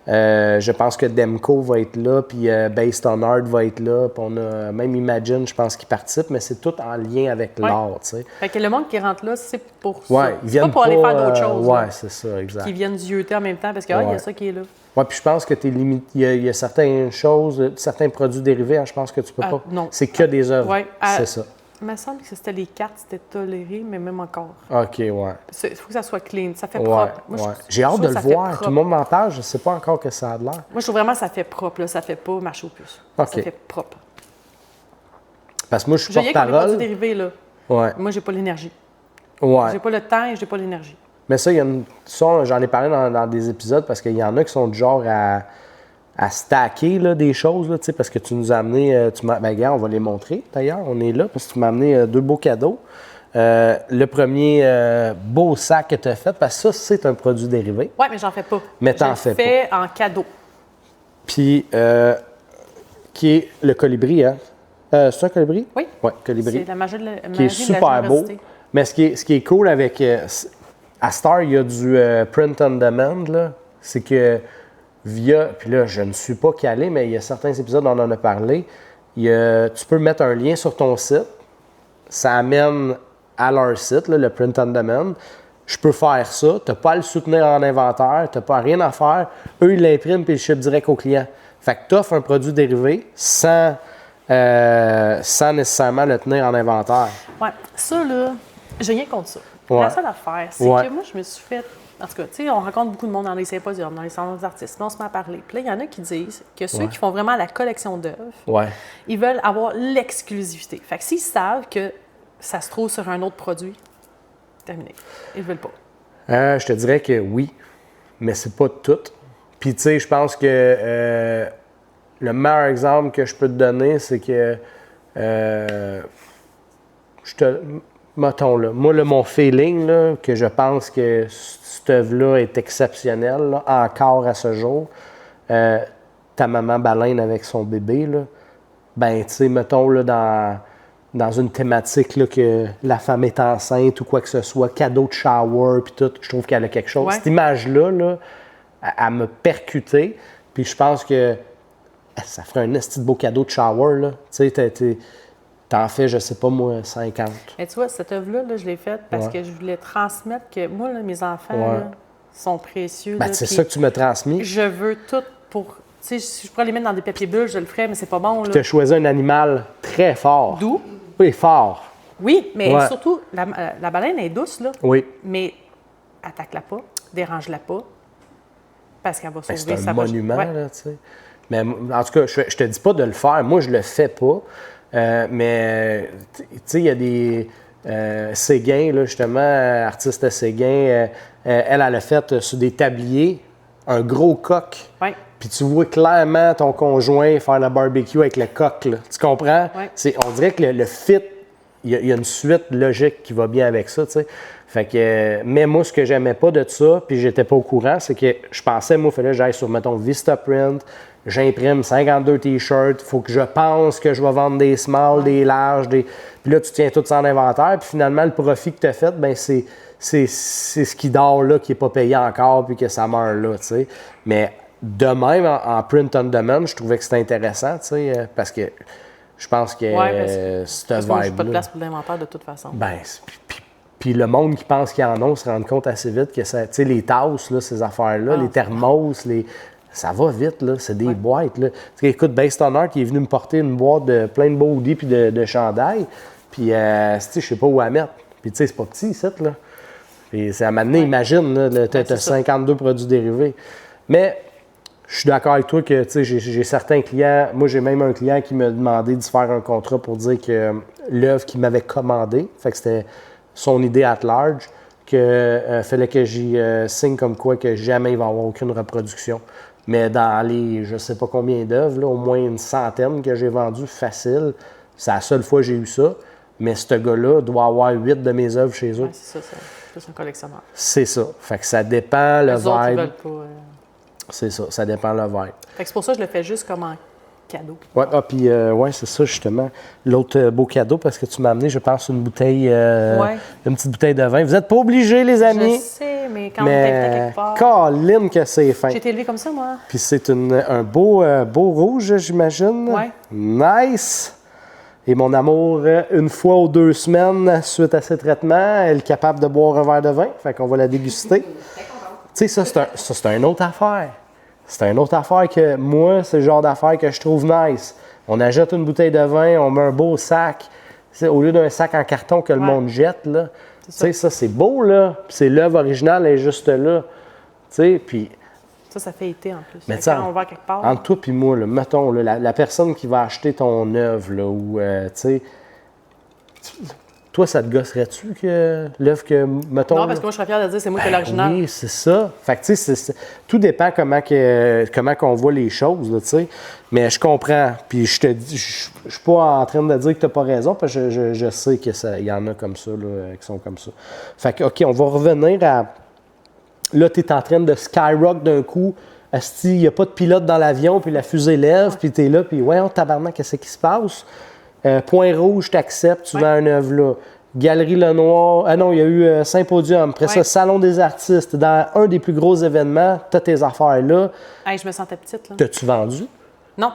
je pense que Demco va être là, puis Based on Art va être là, puis on a même Imagine, je pense, qui participe, mais c'est tout en lien avec Ouais. l'art, tu sais. Fait que le monde qui rentre là, c'est pour ça. Ouais, ils C'est viennent pas pour aller faire d'autres choses. Ouais, là, c'est ça, exact. qui viennent zioter en même temps parce qu'il y Ouais. a ça qui est là. Ouais, puis je pense que tu es limité. Il y a certaines choses, certains produits dérivés, hein, je pense que tu peux Ah, pas. non. C'est que des œuvres. Ouais, C'est ça. Il me semble que c'était les cartes, c'était toléré, mais même encore. OK, ouais. Il faut que ça soit clean, ça fait Ouais, propre. Moi, ouais. je J'ai hâte trouve de que le ça fait voir. propre. Tout le monde m'en parle, je sais pas encore que ça a de l'air. Moi, je trouve vraiment que ça fait propre, là. Ça fait pas marcher aux puces. OK. Ça fait propre. Parce que moi, je suis J'ai rien contre les produits porte-parole. dérivés, là. Ouais. Moi, j'ai pas l'énergie. Ouais. J'ai pas le temps et j'ai pas l'énergie. Mais ça, il y a ça, j'en ai parlé dans des épisodes parce qu'il y en a qui sont du genre à stacker là, des choses, là, tu sais, parce que tu nous as amené, ben, regarde, on va les montrer d'ailleurs, on est là parce que tu m'as amené deux beaux cadeaux. Le premier beau sac que tu as fait, parce que ça, c'est un produit dérivé. Ouais, mais j'en fais pas. Mais t'en Je le fais fais en cadeau. Puis, qui est le colibri, hein? C'est un colibri? Oui. Oui, colibri. C'est la magie de la Qui est super beau. Mais ce qui est cool avec... à Star, il y a du print on demand, là. C'est que via... Puis là, je ne suis pas calé, mais il y a certains épisodes où on en a parlé. Tu peux mettre un lien sur ton site. Ça amène à leur site, là, le print on demand. je peux faire ça, tu n'as pas à le soutenir en inventaire, tu n'as pas rien à faire. Eux, ils l'impriment puis ils le shippent direct au client. Fait que tu offres un produit dérivé sans nécessairement le tenir en inventaire. Oui, ça, là, j'ai rien contre ça. Ouais. La seule affaire, c'est que moi, je me suis fait. En tout cas, tu sais, on rencontre beaucoup de monde dans les symposiums, dans les salons d'artistes. Là, on se met à parler. Puis là, il y en a qui disent que ceux qui font vraiment la collection d'œuvres, ils veulent avoir l'exclusivité. Fait que s'ils savent que ça se trouve sur un autre produit, terminé. Ils ne veulent pas. Je te dirais que oui, mais c'est pas tout. Puis, tu sais, je pense que le meilleur exemple que je peux te donner, c'est que mettons, là, moi, là, mon feeling, là, que je pense que cette œuvre-là est exceptionnelle, là, encore à ce jour, ta maman baleine avec son bébé, là, ben, tu sais, mettons, là, dans une thématique là, que la femme est enceinte ou quoi que ce soit, cadeau de shower, puis tout, je trouve qu'elle a quelque chose. Ouais. Cette image-là, là, elle m'a percuté, puis je pense que ça ferait un esti de beau cadeau de shower, là. Tu sais, t'en fais, je sais pas moi, 50. Mais tu vois, cette œuvre-là, là, je l'ai faite parce que je voulais transmettre que moi, là, mes enfants là, sont précieux. Ben, là, c'est ça que tu m'as transmis. Je veux tout pour... Tu sais, si je pourrais les mettre dans des papiers bulles, je le ferais, mais c'est pas bon. Tu as choisi un animal très fort. Doux. Oui, fort. Oui, mais surtout, la baleine est douce, là. Oui. Mais attaque-la pas, dérange-la pas, parce qu'elle va sauver sa... C'est un monument, là, tu sais. Mais en tout cas, je te dis pas de le faire. Moi, je le fais pas. Mais, tu sais, il y a des... Séguin, là, justement, artiste Séguin, elle a fait sur des tabliers un gros coq. Oui. Puis tu vois clairement ton conjoint faire la barbecue avec le coq, là. Tu comprends? Oui. On dirait que le fit, il y a une suite logique qui va bien avec ça, tu sais. Fait que, mais moi, ce que j'aimais pas de ça, puis j'étais pas au courant, c'est que je pensais, moi, il fallait que j'aille sur, mettons, Vistaprint, j'imprime 52 t-shirts, il faut que je pense que je vais vendre des smalls, des larges, puis là, tu tiens tout ça en inventaire, puis finalement, le profit que tu as fait, ben c'est ce qui dort là, qui n'est pas payé encore, puis que ça meurt là, tu sais. Mais de même, en print on demand, je trouvais que c'était intéressant, tu sais, parce que je pense que cette parce que moi, j'ai vibe-là... pas de place pour l'inventaire de toute façon. Ben, puis le monde qui pense qu'ils en ont se rend compte assez vite que ça, tu sais, les tasses, là, ces affaires-là, les thermos, ça va vite, là, c'est des boîtes, là. Tu sais, écoute, Based on Art, il est venu me porter une boîte de plein de beaux hoodies puis de chandails, puis, tu sais, je sais pas où la mettre. Puis, tu sais, c'est pas petit, ici, là. Puis, c'est à m'amener, imagine, là, tu as 52 produits dérivés. Mais, je suis d'accord avec toi que, tu sais, j'ai certains clients, moi, j'ai même un client qui m'a demandé de se faire un contrat pour dire que l'œuvre qu'il m'avait commandée, fait que c'était son idée at large, qu'il fallait que j'y signe comme quoi que jamais il va y avoir aucune reproduction. Mais dans les, je sais pas combien d'œuvres, là, au moins une centaine que j'ai vendues facile, c'est la seule fois que j'ai eu ça. Mais ce gars-là doit avoir 8 de mes œuvres chez eux. Oui, c'est ça. C'est un collectionneur. C'est ça. Fait que ça dépend le Les autres, ils vibe. veulent pas... C'est ça. Ça dépend le vibe. Fait que c'est pour ça que je le fais juste comme un cadeau. Oui, puis ouais, c'est ça, justement. L'autre beau cadeau, parce que tu m'as amené, je pense, une bouteille, une petite bouteille de vin. Vous n'êtes pas obligés, les amis. Je sais, mais quand on t'invite quelque part... Caroline que c'est fin. J'ai été élevée comme ça, moi. Puis c'est un beau rouge, j'imagine. Oui. Nice! Et mon amour, une fois ou 2 semaines suite à ces traitements, elle est capable de boire un verre de vin. Fait qu'on va la déguster. Tu sais, ça, c'est une autre affaire. C'est une autre affaire que moi, c'est le genre d'affaire que je trouve nice. On achète une bouteille de vin, on met un beau sac. T'sais, au lieu d'un sac en carton que le monde jette, là. Tu sais, ça, c'est beau, là. Puis c'est l'œuvre originale, elle est juste là. Tu sais, puis... Ça fait été en plus. Mais quand on va quelque part... Entre toi et moi, là, mettons, là, la personne qui va acheter ton œuvre, là, ou, tu sais... Toi, ça te gosserait-tu que l'œuvre que, mettons... Non, parce que moi, je serais fière de dire que c'est moi qui ai l'original. Oui, c'est ça. Fait que, tu sais, tout dépend comment on voit les choses, tu sais. Mais je comprends. Puis je te dis, je suis pas en train de dire que tu n'as pas raison, parce que je sais qu'il y en a comme ça, là, qui sont comme ça. Fait que, OK, on va revenir à... Là, tu es en train de skyrock d'un coup. Asti, il n'y a pas de pilote dans l'avion, puis la fusée lève, puis tu es là, puis ouais, tabarnak, qu'est-ce qui se passe? Point rouge, t'acceptes, tu vends une œuvre là. Galerie Lenoir, ah non, il y a eu Symposium. Après ça, Salon des artistes. Dans un des plus gros événements, tu as tes affaires là. Hey, je me sentais petite, là. T'as-tu vendu? Non.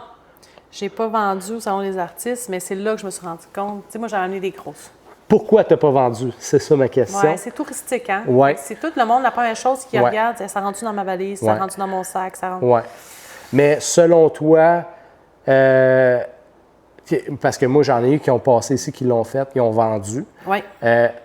J'ai pas vendu au Salon des artistes, mais c'est là que je me suis rendu compte. Tu sais, moi, j'avais amené des grosses. pourquoi tu n'as pas vendu? C'est ça ma question. Oui, c'est touristique, hein? Ouais. C'est tout le monde, la première chose qu'ils Ouais. regardent, c'est ça rentre dans ma valise, ça Ouais. rentre dans mon sac, ça rentre... Oui. Mais selon toi, parce que moi, j'en ai eu qui ont passé ici, qui l'ont fait, qui ont vendu. Oui.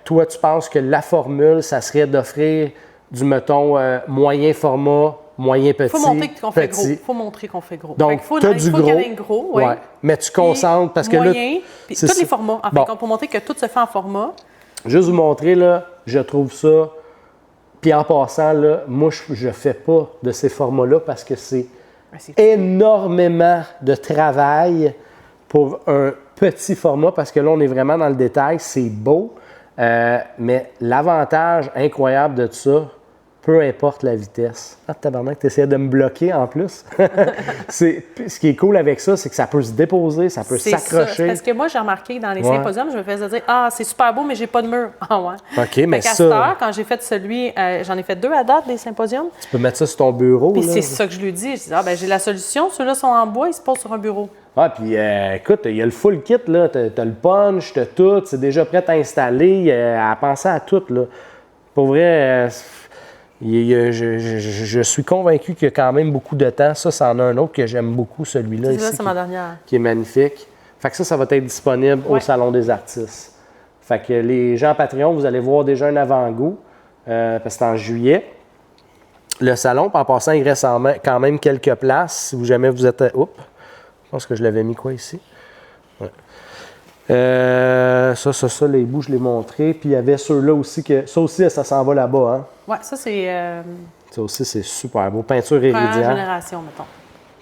Toi, tu penses que la formule, ça serait d'offrir du, mettons, moyen format, moyen petit, Il faut montrer qu'on fait gros. petit. Il faut montrer qu'on fait gros. Donc, Fait qu'il faut, tu as il du faut gros. qu'il y ait un gros, oui. Ouais. Mais tu concentres, parce que moyen, là... puis c'est tous ça. les formats. En fait, Bon. pour montrer que tout se fait en format. Juste vous montrer, là, je trouve ça... Puis en passant, là, moi, je ne fais pas de ces formats-là parce que c'est énormément de travail pour un petit format, parce que là, on est vraiment dans le détail, c'est beau, mais l'avantage incroyable de ça, peu importe la vitesse. Ah, tabarnak, tu essaies de me bloquer en plus. Ce qui est cool avec ça, c'est que ça peut se déposer, ça peut s'accrocher. Parce que moi, j'ai remarqué dans les symposiums, je me faisais dire « Ah, c'est super beau, mais j'ai pas de mur. » Ah ouais. OK, mais ça... ça... Cette heure, quand j'ai fait celui, j'en ai fait 2 à date des symposiums. Tu peux mettre ça sur ton bureau. Puis là. c'est ça que je lui dis. Je dis « Ah, ben j'ai la solution. Ceux-là sont en bois, ils se posent sur un bureau. » Ah, puis écoute, il y a le full kit, là. T'as le punch, t'as tout. C'est déjà prêt à installer, à penser à tout, là. Pour vrai, je suis convaincu qu'il y a quand même beaucoup de temps. Ça, c'en a un autre que j'aime beaucoup, celui-là ici. C'est ma dernière. Qui est magnifique. Fait que ça va être disponible au Salon des artistes. Fait que les gens Patreon, vous allez voir déjà un avant-goût, parce que c'est en juillet. Le salon, en passant, il reste quand même quelques places. Si jamais vous êtes... Oups! Je pense que je l'avais mis quoi ici? Ouais. Ça, les bouts, je l'ai montré. Puis il y avait ceux-là aussi, ça aussi, ça s'en va là-bas. Hein? Oui, ça, c'est... Ça aussi, c'est super beau. Peinture Première iridienne. génération, mettons.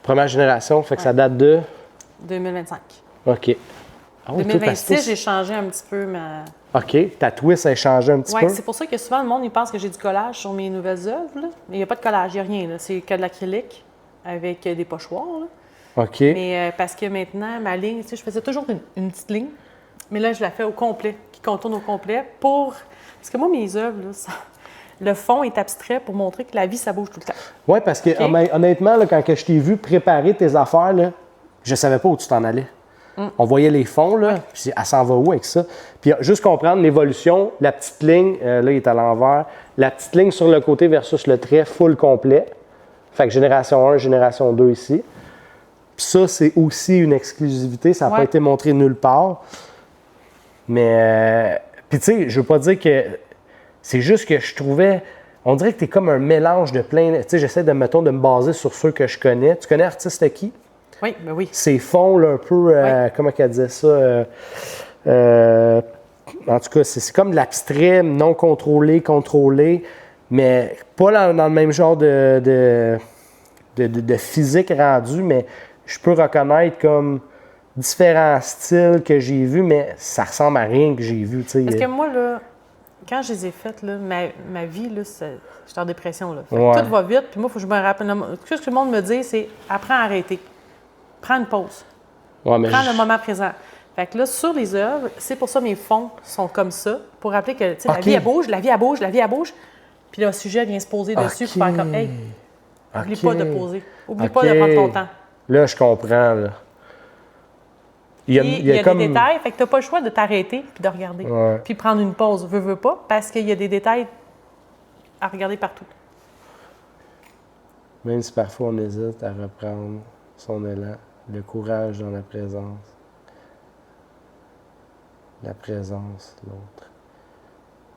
Première génération, fait que ça date de... 2025. OK. Ah oui, 2026, j'ai changé un petit peu ma... OK. Ta twist a changé un petit peu? Oui, c'est pour ça que souvent, le monde, il pense que j'ai du collage sur mes nouvelles œuvres. Là. Mais il n'y a pas de collage, il n'y a rien. Là. C'est que de l'acrylique avec des pochoirs. Là. OK. Mais parce que maintenant, ma ligne, tu sais, je faisais toujours une petite ligne. Mais là, je la fais au complet, qui contourne au complet pour... Parce que moi, mes œuvres, là, le fond est abstrait pour montrer que la vie, ça bouge tout le temps. Oui, parce que honnêtement, là, quand je t'ai vu préparer tes affaires, là, je savais pas où tu t'en allais. On voyait les fonds, là, puis elle s'en va où avec ça? Puis juste comprendre l'évolution, la petite ligne, là, il est à l'envers, la petite ligne sur le côté versus le trait full complet. Fait que génération 1, génération 2 ici. Puis ça, c'est aussi une exclusivité, ça n'a pas été montré nulle part. Mais, puis tu sais, je veux pas dire que... C'est juste que je trouvais... On dirait que tu es comme un mélange de plein... Tu sais, j'essaie de me baser sur ceux que je connais. Tu connais Artiste qui? Oui, ben oui. Ces fonds, là, un peu... comment qu'elle disait ça? En tout cas, c'est comme de l'abstrait, non contrôlé, mais pas dans le même genre de physique rendu, mais je peux reconnaître comme différents styles que j'ai vus, mais ça ressemble à rien que j'ai vu. Parce que moi, là, quand je les ai faites, là, ma vie, là, j'étais en dépression. Là. Fait que tout va vite, puis moi, il faut que je me rappelle. Ce que le monde me dit, c'est apprends à arrêter. Prends une pause. Prends le moment présent. Fait que là, sur les œuvres, c'est pour ça mes fonds sont comme ça, pour rappeler que la vie, elle bouge, la vie, elle bouge. Puis le sujet vient se poser dessus pour faire comme, hey, oublie pas de poser. Oublie pas de prendre ton temps. Là, je comprends. Là. Il y a comme... des détails, fait que tu n'as pas le choix de t'arrêter puis de regarder. Puis prendre une pause, veux pas, parce qu'il y a des détails à regarder partout. Même si parfois on hésite à reprendre son élan, le courage dans la présence. La présence, l'autre.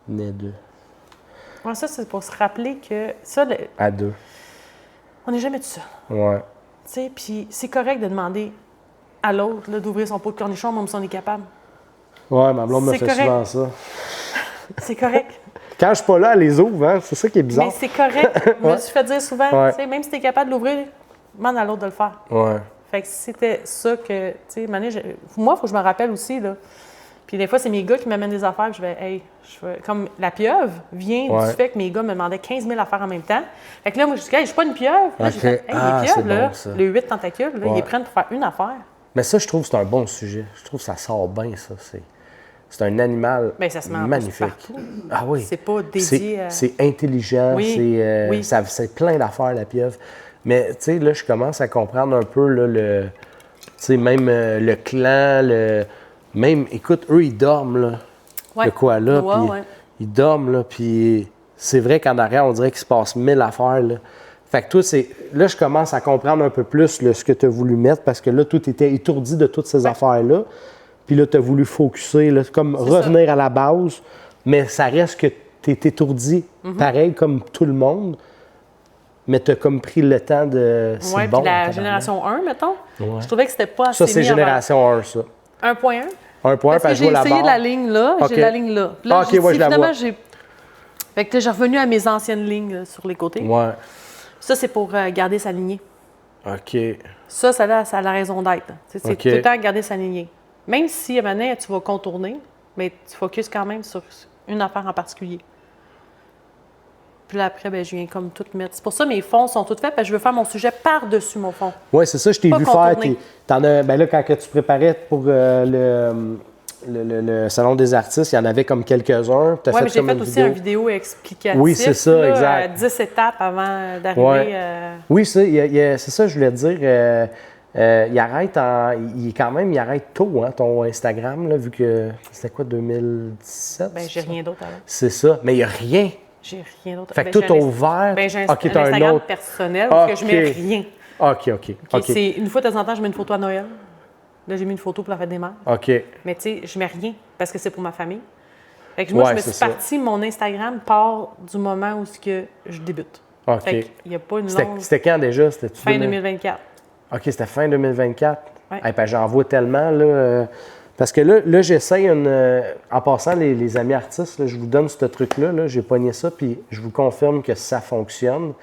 Naît d'eux. Ouais, ça, c'est pour se rappeler que ça... À deux. On n'est jamais tout seul. Ouais. Tu sais, puis c'est correct de demander à l'autre d'ouvrir son pot de cornichon, même si on est capable. Ouais, ma blonde me fait souvent ça. C'est correct. Quand je suis pas là, elle les ouvre, hein? C'est ça qui est bizarre. Mais c'est correct. Je me suis fait dire souvent, tu sais, même si tu es capable de l'ouvrir, demande à l'autre de le faire. Ouais. Fait que c'était ça que, tu sais, moi, il faut que je me rappelle aussi, là. Puis des fois, c'est mes gars qui m'amènent des affaires, puis je vais, hey, comme la pieuvre vient du fait que mes gars me demandaient 15 000 affaires en même temps. Fait que là, moi, je dis, hey, je suis pas une pieuvre. Là, j'ai fait, hey, les pieuvres, là, les 8 tentacules, là, ils les prennent pour faire une affaire. Mais ça, je trouve que c'est un bon sujet. Je trouve que ça sort bien, ça. C'est un animal ça se met magnifique. Ah oui. C'est pas dédié à... C'est intelligent, c'est plein d'affaires, la pieuvre. Mais, tu sais, là, je commence à comprendre un peu, là, tu sais, même le clan, même, écoute, eux, ils dorment, là. Ouais. de quoi là, Ouais, puis ouais. ils dorment, là, puis c'est vrai qu'en arrière, on dirait qu'il se passe 1000 affaires, là. Fait que toi, là, je commence à comprendre un peu plus là, ce que tu as voulu mettre, parce que là, tout était étourdi de toutes ces affaires-là. Puis là, tu as voulu focusser, là, comme revenir à la base, mais ça reste que tu es étourdi, pareil comme tout le monde, mais tu as comme pris le temps de... Oui, puis la génération 1, mettons, je trouvais que c'était pas assez Ça, c'est génération 1, ça. 1.1. Un point, Parce que j'ai essayé la ligne là, j'ai la ligne là. Puis là, OK, ouais, je la vois. Fait que là, j'ai revenu à mes anciennes lignes là, sur les côtés. Ouais. Ça, c'est pour garder sa lignée. OK. Ça a la raison d'être. C'est tout le temps garder sa lignée. Même si, à un moment donné, tu vas contourner, mais tu focuses quand même sur une affaire en particulier. Puis là, après, je viens comme tout mettre. C'est pour ça que mes fonds sont tous faits, parce que je veux faire mon sujet par-dessus mon fond. Oui, c'est ça, je t'ai vu faire. Là, quand tu préparais pour le Salon des artistes, il y en avait comme quelques-uns. Oui, mais j'ai fait aussi une vidéo explicative. Oui, c'est ça, là, exact. 10 étapes avant d'arriver. Oui, c'est ça, je voulais te dire. Il arrête tôt, hein, ton Instagram, là, vu que c'était quoi, 2017? J'ai rien d'autre avant. C'est ça, mais il n'y a rien. J'ai rien d'autre. Fait que tout ouvert. J'ai un Instagram personnel parce que je mets rien. OK. C'est une fois de temps en temps, je mets une photo à Noël. Là, j'ai mis une photo pour la fête des mères. OK. Mais tu sais, je mets rien parce que c'est pour ma famille. Fait que moi, je me suis partie, mon Instagram part du moment où je débute. OK. Fait qu'il n'y a pas une longue... C'était quand déjà? Fin 2024. OK, c'était fin 2024. Ouais. Ben, j'en vois tellement, là. Parce que là j'essaye en passant, les amis artistes, là, je vous donne ce truc-là, là, j'ai pogné ça, puis je vous confirme que ça fonctionne.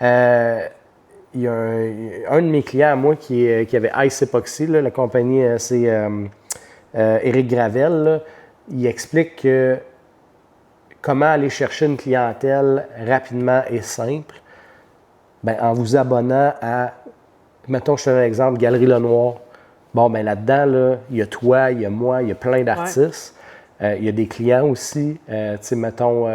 Il y a un de mes clients à moi qui avait Ice Epoxy, là, la compagnie, c'est Éric Gravel. Là. Il explique comment aller chercher une clientèle rapidement et simple, en vous abonnant à, mettons, je te donne un exemple, Galerie Lenoir. Bon, là-dedans, là, il y a toi, il y a moi, il y a plein d'artistes. Il y a des clients aussi, tu sais, mettons,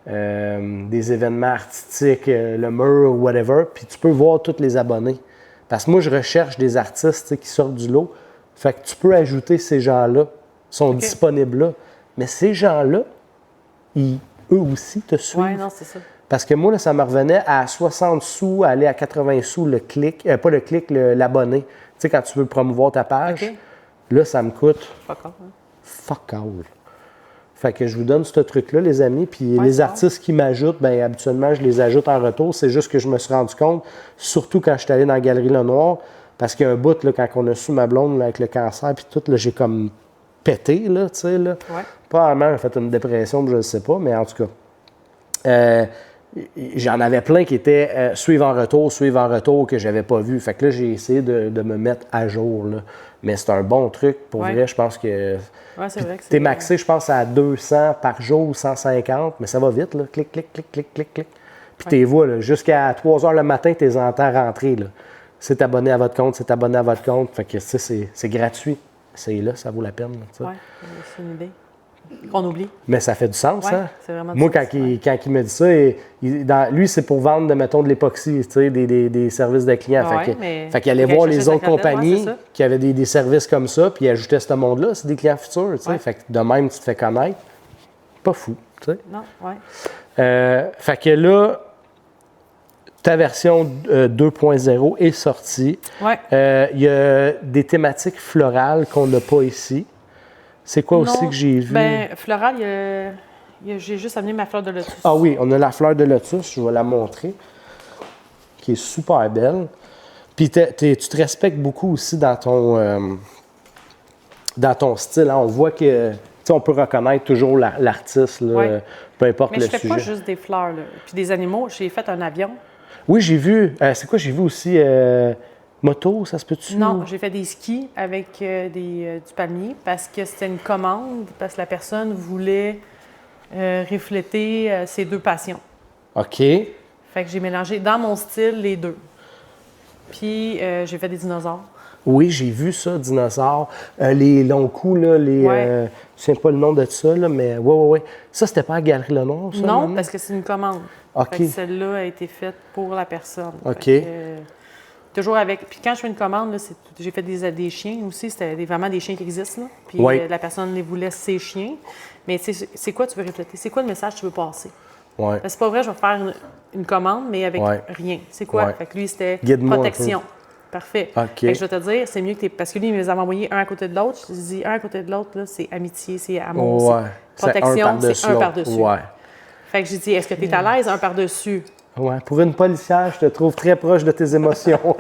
des événements artistiques, le mur, whatever, puis tu peux voir tous les abonnés. Parce que moi, je recherche des artistes qui sortent du lot. Fait que tu peux ajouter ces gens-là, sont disponibles là. Mais ces gens-là, eux aussi te suivent. Oui, non, c'est ça. Parce que moi, là, ça me revenait à 60 sous, aller à 80 sous le clic, pas le clic, l'abonné. Tu sais, quand tu veux promouvoir ta page, là, ça me coûte fuck all. Fait que je vous donne ce truc-là, les amis. Puis les artistes qui m'ajoutent, habituellement, je les ajoute en retour. C'est juste que je me suis rendu compte, surtout quand je suis allé dans la Galerie Lenoir, parce qu'il y a un bout, là, quand on a su ma blonde là, avec le cancer, puis tout, là, j'ai comme pété, là, tu sais, là. Ouais. Pas vraiment, j'ai fait une dépression, je ne sais pas, mais en tout cas. J'en avais plein qui étaient suivre en retour, que je n'avais pas vu. Fait que là, j'ai essayé de me mettre à jour, là. Mais c'est un bon truc. Pour vrai, je pense que... Oui, c'est vrai que c'est... T'es maxé, je pense, à 200 par jour ou 150, mais ça va vite, là. Clic, clic, clic, clic, clic, clic. Puis t'es vois, là, jusqu'à 3 heures le matin, t'es entends rentrer, là. C'est abonné à votre compte, c'est abonné à votre compte. Fait que, tu sais, c'est gratuit. C'est là, ça vaut la peine, tu sais. Oui, c'est une idée. Qu'on oublie. Mais ça fait du sens, hein? C'est vraiment moi, quand il me dit ça, lui, c'est pour vendre, mettons, de l'époxy, tu sais, des services de clients. Fait qu'il allait voir les autres compagnies qui avaient des services comme ça, puis il ajoutait ce monde-là, c'est des clients futurs, tu sais. Fait que de même, tu te fais connaître. Pas fou, tu sais. Non, oui. Fait que là, ta version 2.0 est sortie. Oui. Il y a des thématiques florales qu'on n'a pas ici. C'est quoi aussi que j'ai vu? Floral, j'ai juste amené ma fleur de lotus. Ah oui, on a la fleur de lotus, je vais la montrer, qui est super belle. Puis tu te respectes beaucoup aussi dans ton style. Hein. On voit que, on peut reconnaître toujours l'artiste, là, peu importe le sujet. Mais je fais pas juste des fleurs, là. Puis des animaux. J'ai fait un avion. Oui, j'ai vu. C'est quoi, j'ai vu aussi... moto, ça se peut-tu? Non, j'ai fait des skis avec du palmier parce que c'était une commande, parce que la personne voulait refléter ses deux passions. OK. Fait que j'ai mélangé dans mon style les deux. Puis j'ai fait des dinosaures. Oui, j'ai vu ça, dinosaures. Les longs coups, là, je ne sais pas le nom de ça, là, mais oui. Ça, c'était pas à Galerie Lenoir, ça? Non, parce que c'est une commande. OK. Fait que celle-là a été faite pour la personne. OK. Tu toujours avec. Puis quand je fais une commande, là, j'ai fait des chiens aussi. C'était vraiment des chiens qui existent. Là. Puis la personne les voulait ses chiens. Mais c'est quoi tu veux refléter? C'est quoi le message que tu veux passer? Ouais. C'est pas vrai, je vais faire une commande, mais avec rien. C'est quoi? Fait que lui, c'était protection. Parfait. OK. Fait que je vais te dire, c'est mieux que parce que lui, il me les avait envoyés un à côté de l'autre. Je dis un à côté de l'autre, là, c'est amitié, c'est amour, c'est protection, c'est un par-dessus. Ouais. Fait que j'ai dit, est-ce que tu es à l'aise un par-dessus? Ouais. Pour une policière, je te trouve très proche de tes émotions.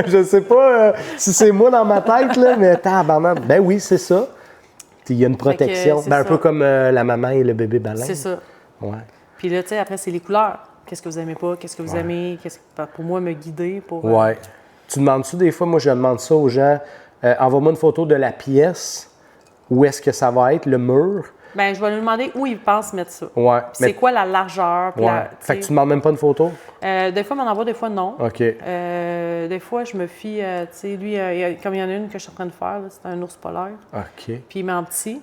Je sais pas si c'est moi dans ma tête, là, mais tabarnak. Ben oui, c'est ça. Il y a une protection. Un peu comme la maman et le bébé baleine. C'est ça. Ouais. Puis là, tu sais, après, c'est les couleurs. Qu'est-ce que vous aimez pas? Qu'est-ce que vous aimez? Pour moi, me guider pour... Ouais. Tu demandes-tu des fois, moi je demande ça aux gens, envoie-moi une photo de la pièce, où est-ce que ça va être, le mur. Bien, je vais lui demander où il pense mettre ça. Ouais. C'est quoi la largeur? Fait que tu ne demandes même pas une photo? Des fois, il m'en envoie, des fois, non. OK. Des fois, je me fie, tu sais, lui, comme il y en a une que je suis en train de faire, c'est un ours polaire. OK. Puis il met en petit.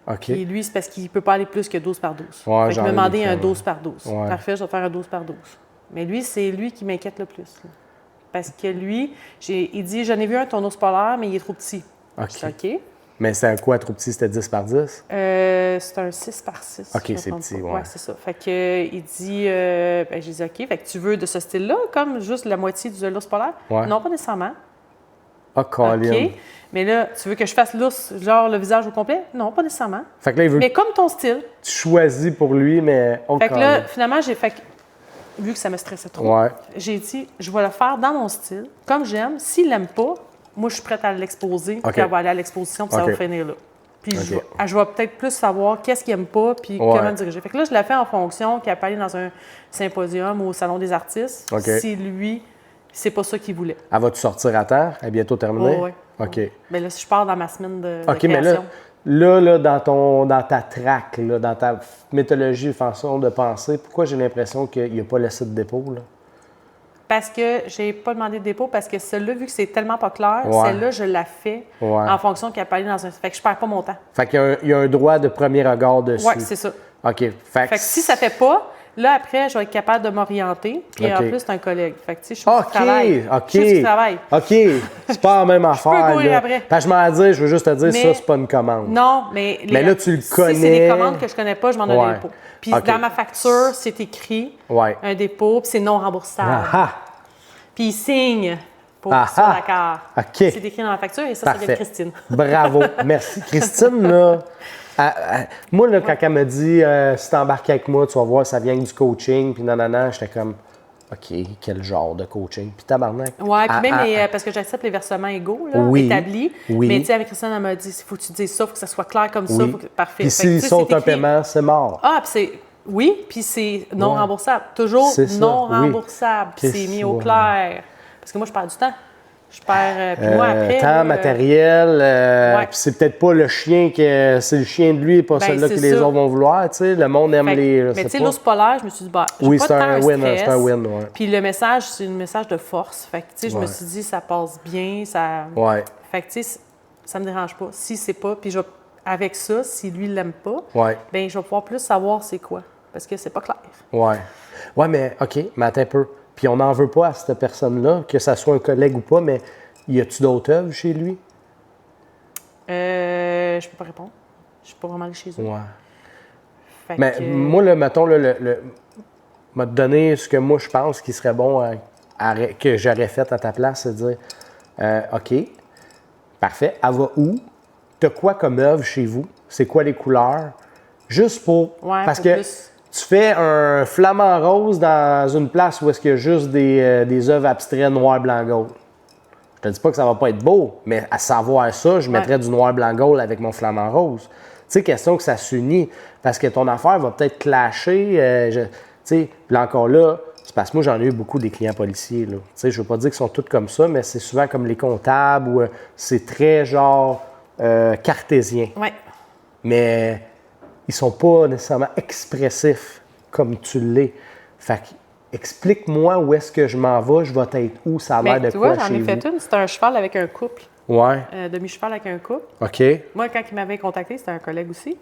OK. Puis lui, c'est parce qu'il ne peut pas aller plus que 12 par 12. Ouais, fait que je me demandais un 12 fois, par 12. Ouais. Parfait, je vais faire un 12 par 12. Mais lui, c'est lui qui m'inquiète le plus. Là. Parce que lui, il dit, j'en ai vu un ton ours polaire, mais il est trop petit. OK. OK. Mais c'est un quoi trop petit? C'était 10 par 10? C'est un 6 par 6. OK, c'est petit, ouais. Ouais, c'est ça. Fait que il dit, j'ai dit, OK, fait que tu veux de ce style-là, comme juste la moitié de l'ours polaire? Ouais. Non, pas nécessairement. Ah, Colin. OK. Mais là, tu veux que je fasse l'ours, genre le visage au complet? Non, pas nécessairement. Fait que là, il veut Mais comme ton style. tu choisis pour lui, mais... Fait que là, finalement, j'ai fait... Vu que ça me stressait trop, Ouais. j'ai dit, je vais le faire dans mon style, comme j'aime. S'il l'aime pas, moi, je suis prête à l'exposer, OK. puis elle va aller à l'exposition, puis ça va finir là. Puis OK. je vais peut-être plus savoir qu'est-ce qu'il n'aime pas, puis comment diriger. Fait que là, je l'ai fait en fonction qu'il a pas allé dans un symposium ou au Salon des artistes. OK. Si lui, c'est pas ça qu'il voulait. Elle va-tu sortir à terre? Elle est bientôt terminée? Oui. OK. Mais là, si je pars dans ma semaine de OK, mais création. là, dans ta traque, là, dans ta mythologie, façon de penser, pourquoi j'ai l'impression qu'il n'y a pas laissé de dépôt, là? Parce que j'ai pas demandé de dépôt, parce que celle-là, vu que c'est tellement pas clair, Ouais. celle-là, je la fais en fonction qu'elle peut aller dans un... Fait que je perds pas mon temps. Fait qu'il y a un droit de premier regard dessus. Oui, c'est ça. OK. Fait que si ça fait pas, là, après, je vais être capable de m'orienter. Puis en plus, c'est un collègue. Fait que, tu sais, je suis du travail. OK. Je suis du travail. OK. C'est pas la même affaire. courir là. après. Parce que je m'en dire, je veux juste te dire, Mais- ça, c'est pas une commande. Non, mais... Mais là, tu le connais. Si c'est des commandes que je connais pas, je m'en donne Ouais. un dépôt. Puis OK. dans ma facture, c'est écrit Ouais. un dépôt, puis c'est non remboursable. Ah Puis il signe pour Ah, qu'il soit ah. d'accord. OK. C'est écrit dans ma facture et ça Parfait. s'appelle Christine. Bravo. Merci. Christine, là, moi, là, quand elle me dit si t'embarques avec moi, tu vas voir, ça vient du coaching, puis nanana, j'étais comme OK, quel genre de coaching? Puis tabarnak. Oui, puis même parce que j'accepte les versements égaux là, Oui, établis. oui. Mais tu sais, avec Christine, elle m'a dit il faut que tu dises ça, il faut que ça soit clair comme ça. Oui. Faut que... Parfait. Puis Fait que, s'ils tu sais, sautent c'est un écrit- paiement, c'est mort. Ah, puis c'est. Oui, puis c'est non Ouais. remboursable. Toujours C'est ça, non oui. remboursable. Puis c'est mis au clair. Parce que moi, je perds du temps. Je perds. Puis moi, après. Temps, là, matériel, ouais. puis c'est peut-être pas le chien que c'est le chien de lui et pas Ben, celui-là que c'est les ça. autres vont vouloir, tu sais, le monde aime fait que- les mais tu sais, l'ours polaire, je me suis dit, bah, j'ai Oui, pas c'est tant un un win, stress. c'est un win, ouais. Puis le message, c'est un message de force. Fait que, tu sais, je me Ouais. suis dit, ça passe bien, ça. Ouais, Fait que, tu sais, ça me dérange pas. Si c'est pas, puis avec ça, si lui l'aime pas, ouais, ben je vais pouvoir plus savoir c'est quoi. Parce que c'est pas clair. ouais. Ouais, mais OK, mais attends un peu. Puis on n'en veut pas à cette personne-là, que ça soit un collègue ou pas, mais y a-tu d'autres œuvres chez lui? Je peux pas répondre. Je suis pas vraiment allée chez eux. Ouais. Fait Mais que, moi, là, mettons, là, m'a donné ce que moi, je pense qui serait bon que j'aurais fait à ta place, c'est de dire, OK, parfait, elle va où? T'as quoi comme œuvre chez vous? C'est quoi les couleurs? Juste pour... Ouais, parce pour que plus. tu fais un flamant rose dans une place où est-ce qu'il y a juste des œuvres abstraites noir, blanc, gold. Je te dis pas que ça va pas être beau, mais à savoir ça, je mettrais du noir, blanc, gold avec mon flamant rose. Tu sais, question que ça s'unit. Parce que ton affaire va peut-être clasher. Tu sais, puis là encore là, c'est parce que moi, j'en ai eu beaucoup des clients policiers. Là. Tu sais, je veux pas dire qu'ils sont tous comme ça, mais c'est souvent comme les comptables où c'est très genre cartésien. Ouais. Mais ils sont pas nécessairement expressifs comme tu l'es. Fait que, explique-moi où est-ce que je m'en vais, je vais être où, ça a l'air Mais de tu quoi vois, j'en chez ai vous. fait une. C'était un cheval avec un couple. Ouais, Demi-cheval avec un couple. OK. Moi, quand il m'avait contacté, c'était un collègue aussi.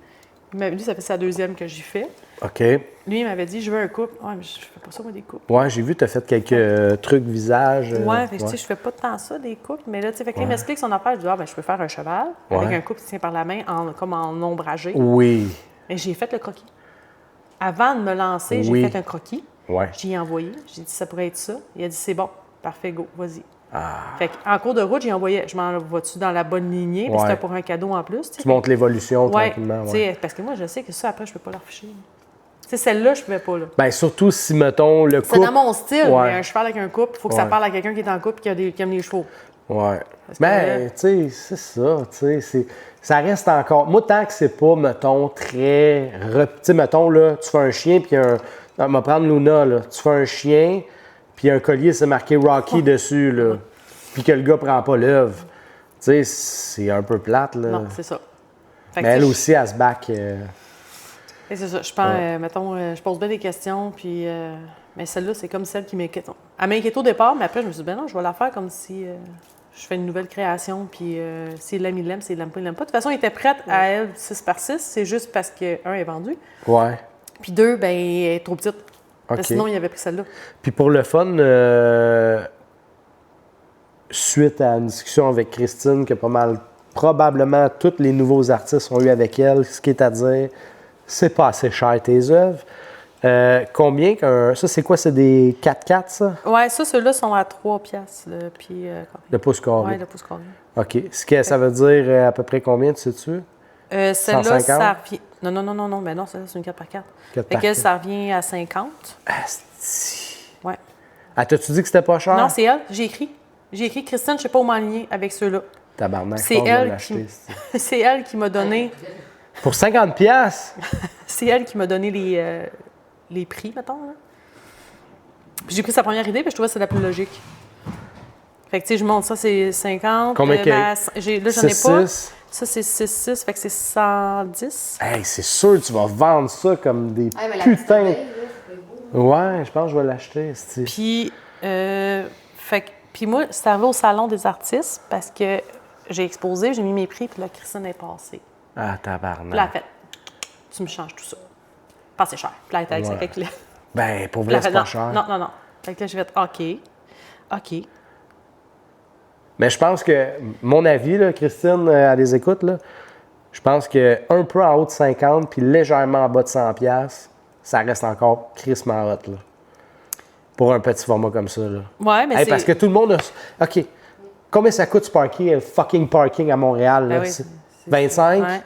Lui, ça fait sa deuxième que j'y fais. OK. Lui, il m'avait dit, je veux un couple. Ouais, mais je fais pas ça, moi, des couples. Ouais, j'ai vu, tu as fait quelques trucs visage. Ouais, tu sais, je fais pas tant ça, des couples. Mais là, tu sais, fait qu'il m'explique son affaire. Je dis, je peux faire un cheval avec un couple qui tient par la main, comme en ombragé. Oui. Et j'ai fait le croquis. Avant de me lancer, j'ai fait un croquis. Ouais. J'y ai envoyé. J'ai dit, ça pourrait être ça. Il a dit, c'est bon. Parfait, go, vas-y. Fait qu'en cours de route, j'ai envoyé, je m'en vas-tu dans la bonne lignée, parce que c'était pour un cadeau en plus. Tu montres l'évolution tranquillement. Parce que moi, je sais que ça, après, je peux pas la reficher. Tu sais, celle-là, je pouvais pas, là. Bien, surtout si, mettons, le couple... C'est dans mon style, mais un cheval avec un couple, il faut que ça parle à quelqu'un qui est en couple et qui aime les chevaux. Ouais. Ben, tu sais, c'est ça, tu sais, ça reste encore... Moi, tant que c'est pas, mettons, très... Tu sais, mettons, là, tu fais un chien, puis on va prendre Luna, là. Tu fais un chien, puis un collier, c'est marqué Rocky dessus, là. Puis que le gars prend pas l'œuvre. Tu sais, c'est un peu plate, là. Non, c'est ça. Mais elle aussi, elle se back. Et c'est ça. Je pense, mettons, je pose bien des questions, puis... mais celle-là, c'est comme celle qui m'inquiète. Elle m'inquiète au départ, mais après, je me suis dit, ben non, je vais la faire comme si je fais une nouvelle création, puis s'il l'aime, il l'aime, s'il l'aime pas, il l'aime pas. De toute façon, il était prête à elle 6x6. C'est juste parce que, un, est vendu. Ouais. Puis deux, ben, elle est trop petite. OK. Sinon, il avait pris celle-là. Puis pour le fun, suite à une discussion avec Christine, que probablement tous les nouveaux artistes ont eu avec elle, ce qui est à dire, c'est pas assez cher tes œuvres. Combien ça, c'est quoi? C'est des 4x4, ça? Oui, ça, ceux-là sont à 3 piastres, puis... le pouce carré. Oui, le pouce carré. OK. Ce que ça veut dire à peu près combien, tu sais-tu? Celle-là, ça revient... Non, mais non, celle-là, c'est une 4x4. Fait que ça revient à 50. Asti. Ouais. Ah, t'as-tu dit que c'était pas cher? Non, c'est elle. J'ai écrit Christine, je sais pas où m'aligner avec ceux-là. Tabarnak, c'est elle c'est elle qui m'a donné... Pour 50 piastres? C'est elle qui m'a donné les prix, mettons. Là. Puis j'ai pris sa première idée, puis je trouvais que c'est la plus logique. Fait que, tu sais, je monte ça, c'est 50. Combien là, j'en ai pas. 6. Ça, c'est 6,6, fait que c'est 110. Hey, c'est sûr que tu vas vendre ça comme des putains... Ouais, je pense que je vais l'acheter. Puis, puis moi, c'est arrivé au Salon des artistes parce que j'ai exposé, j'ai mis mes prix, puis là, Christine est passée. Ah, tabarnak. Puis là, elle a fait, tu me changes tout ça. Pas c'est cher. Puis là, elle était avec ça. Ben, pour vrai, c'est pas cher. Non. Fait que là, j'ai fait, OK. Mais je pense que, mon avis, là, Christine, elle les écoute, là, je pense qu'un peu en haut de 50 puis légèrement en bas de 100 piastres, ça reste encore crissement hot, là. Pour un petit format comme ça, là. Ouais, mais c'est... Parce que tout le monde a... OK. Combien ça coûte ce fucking parking à Montréal, là? Ben oui, 25? Ouais.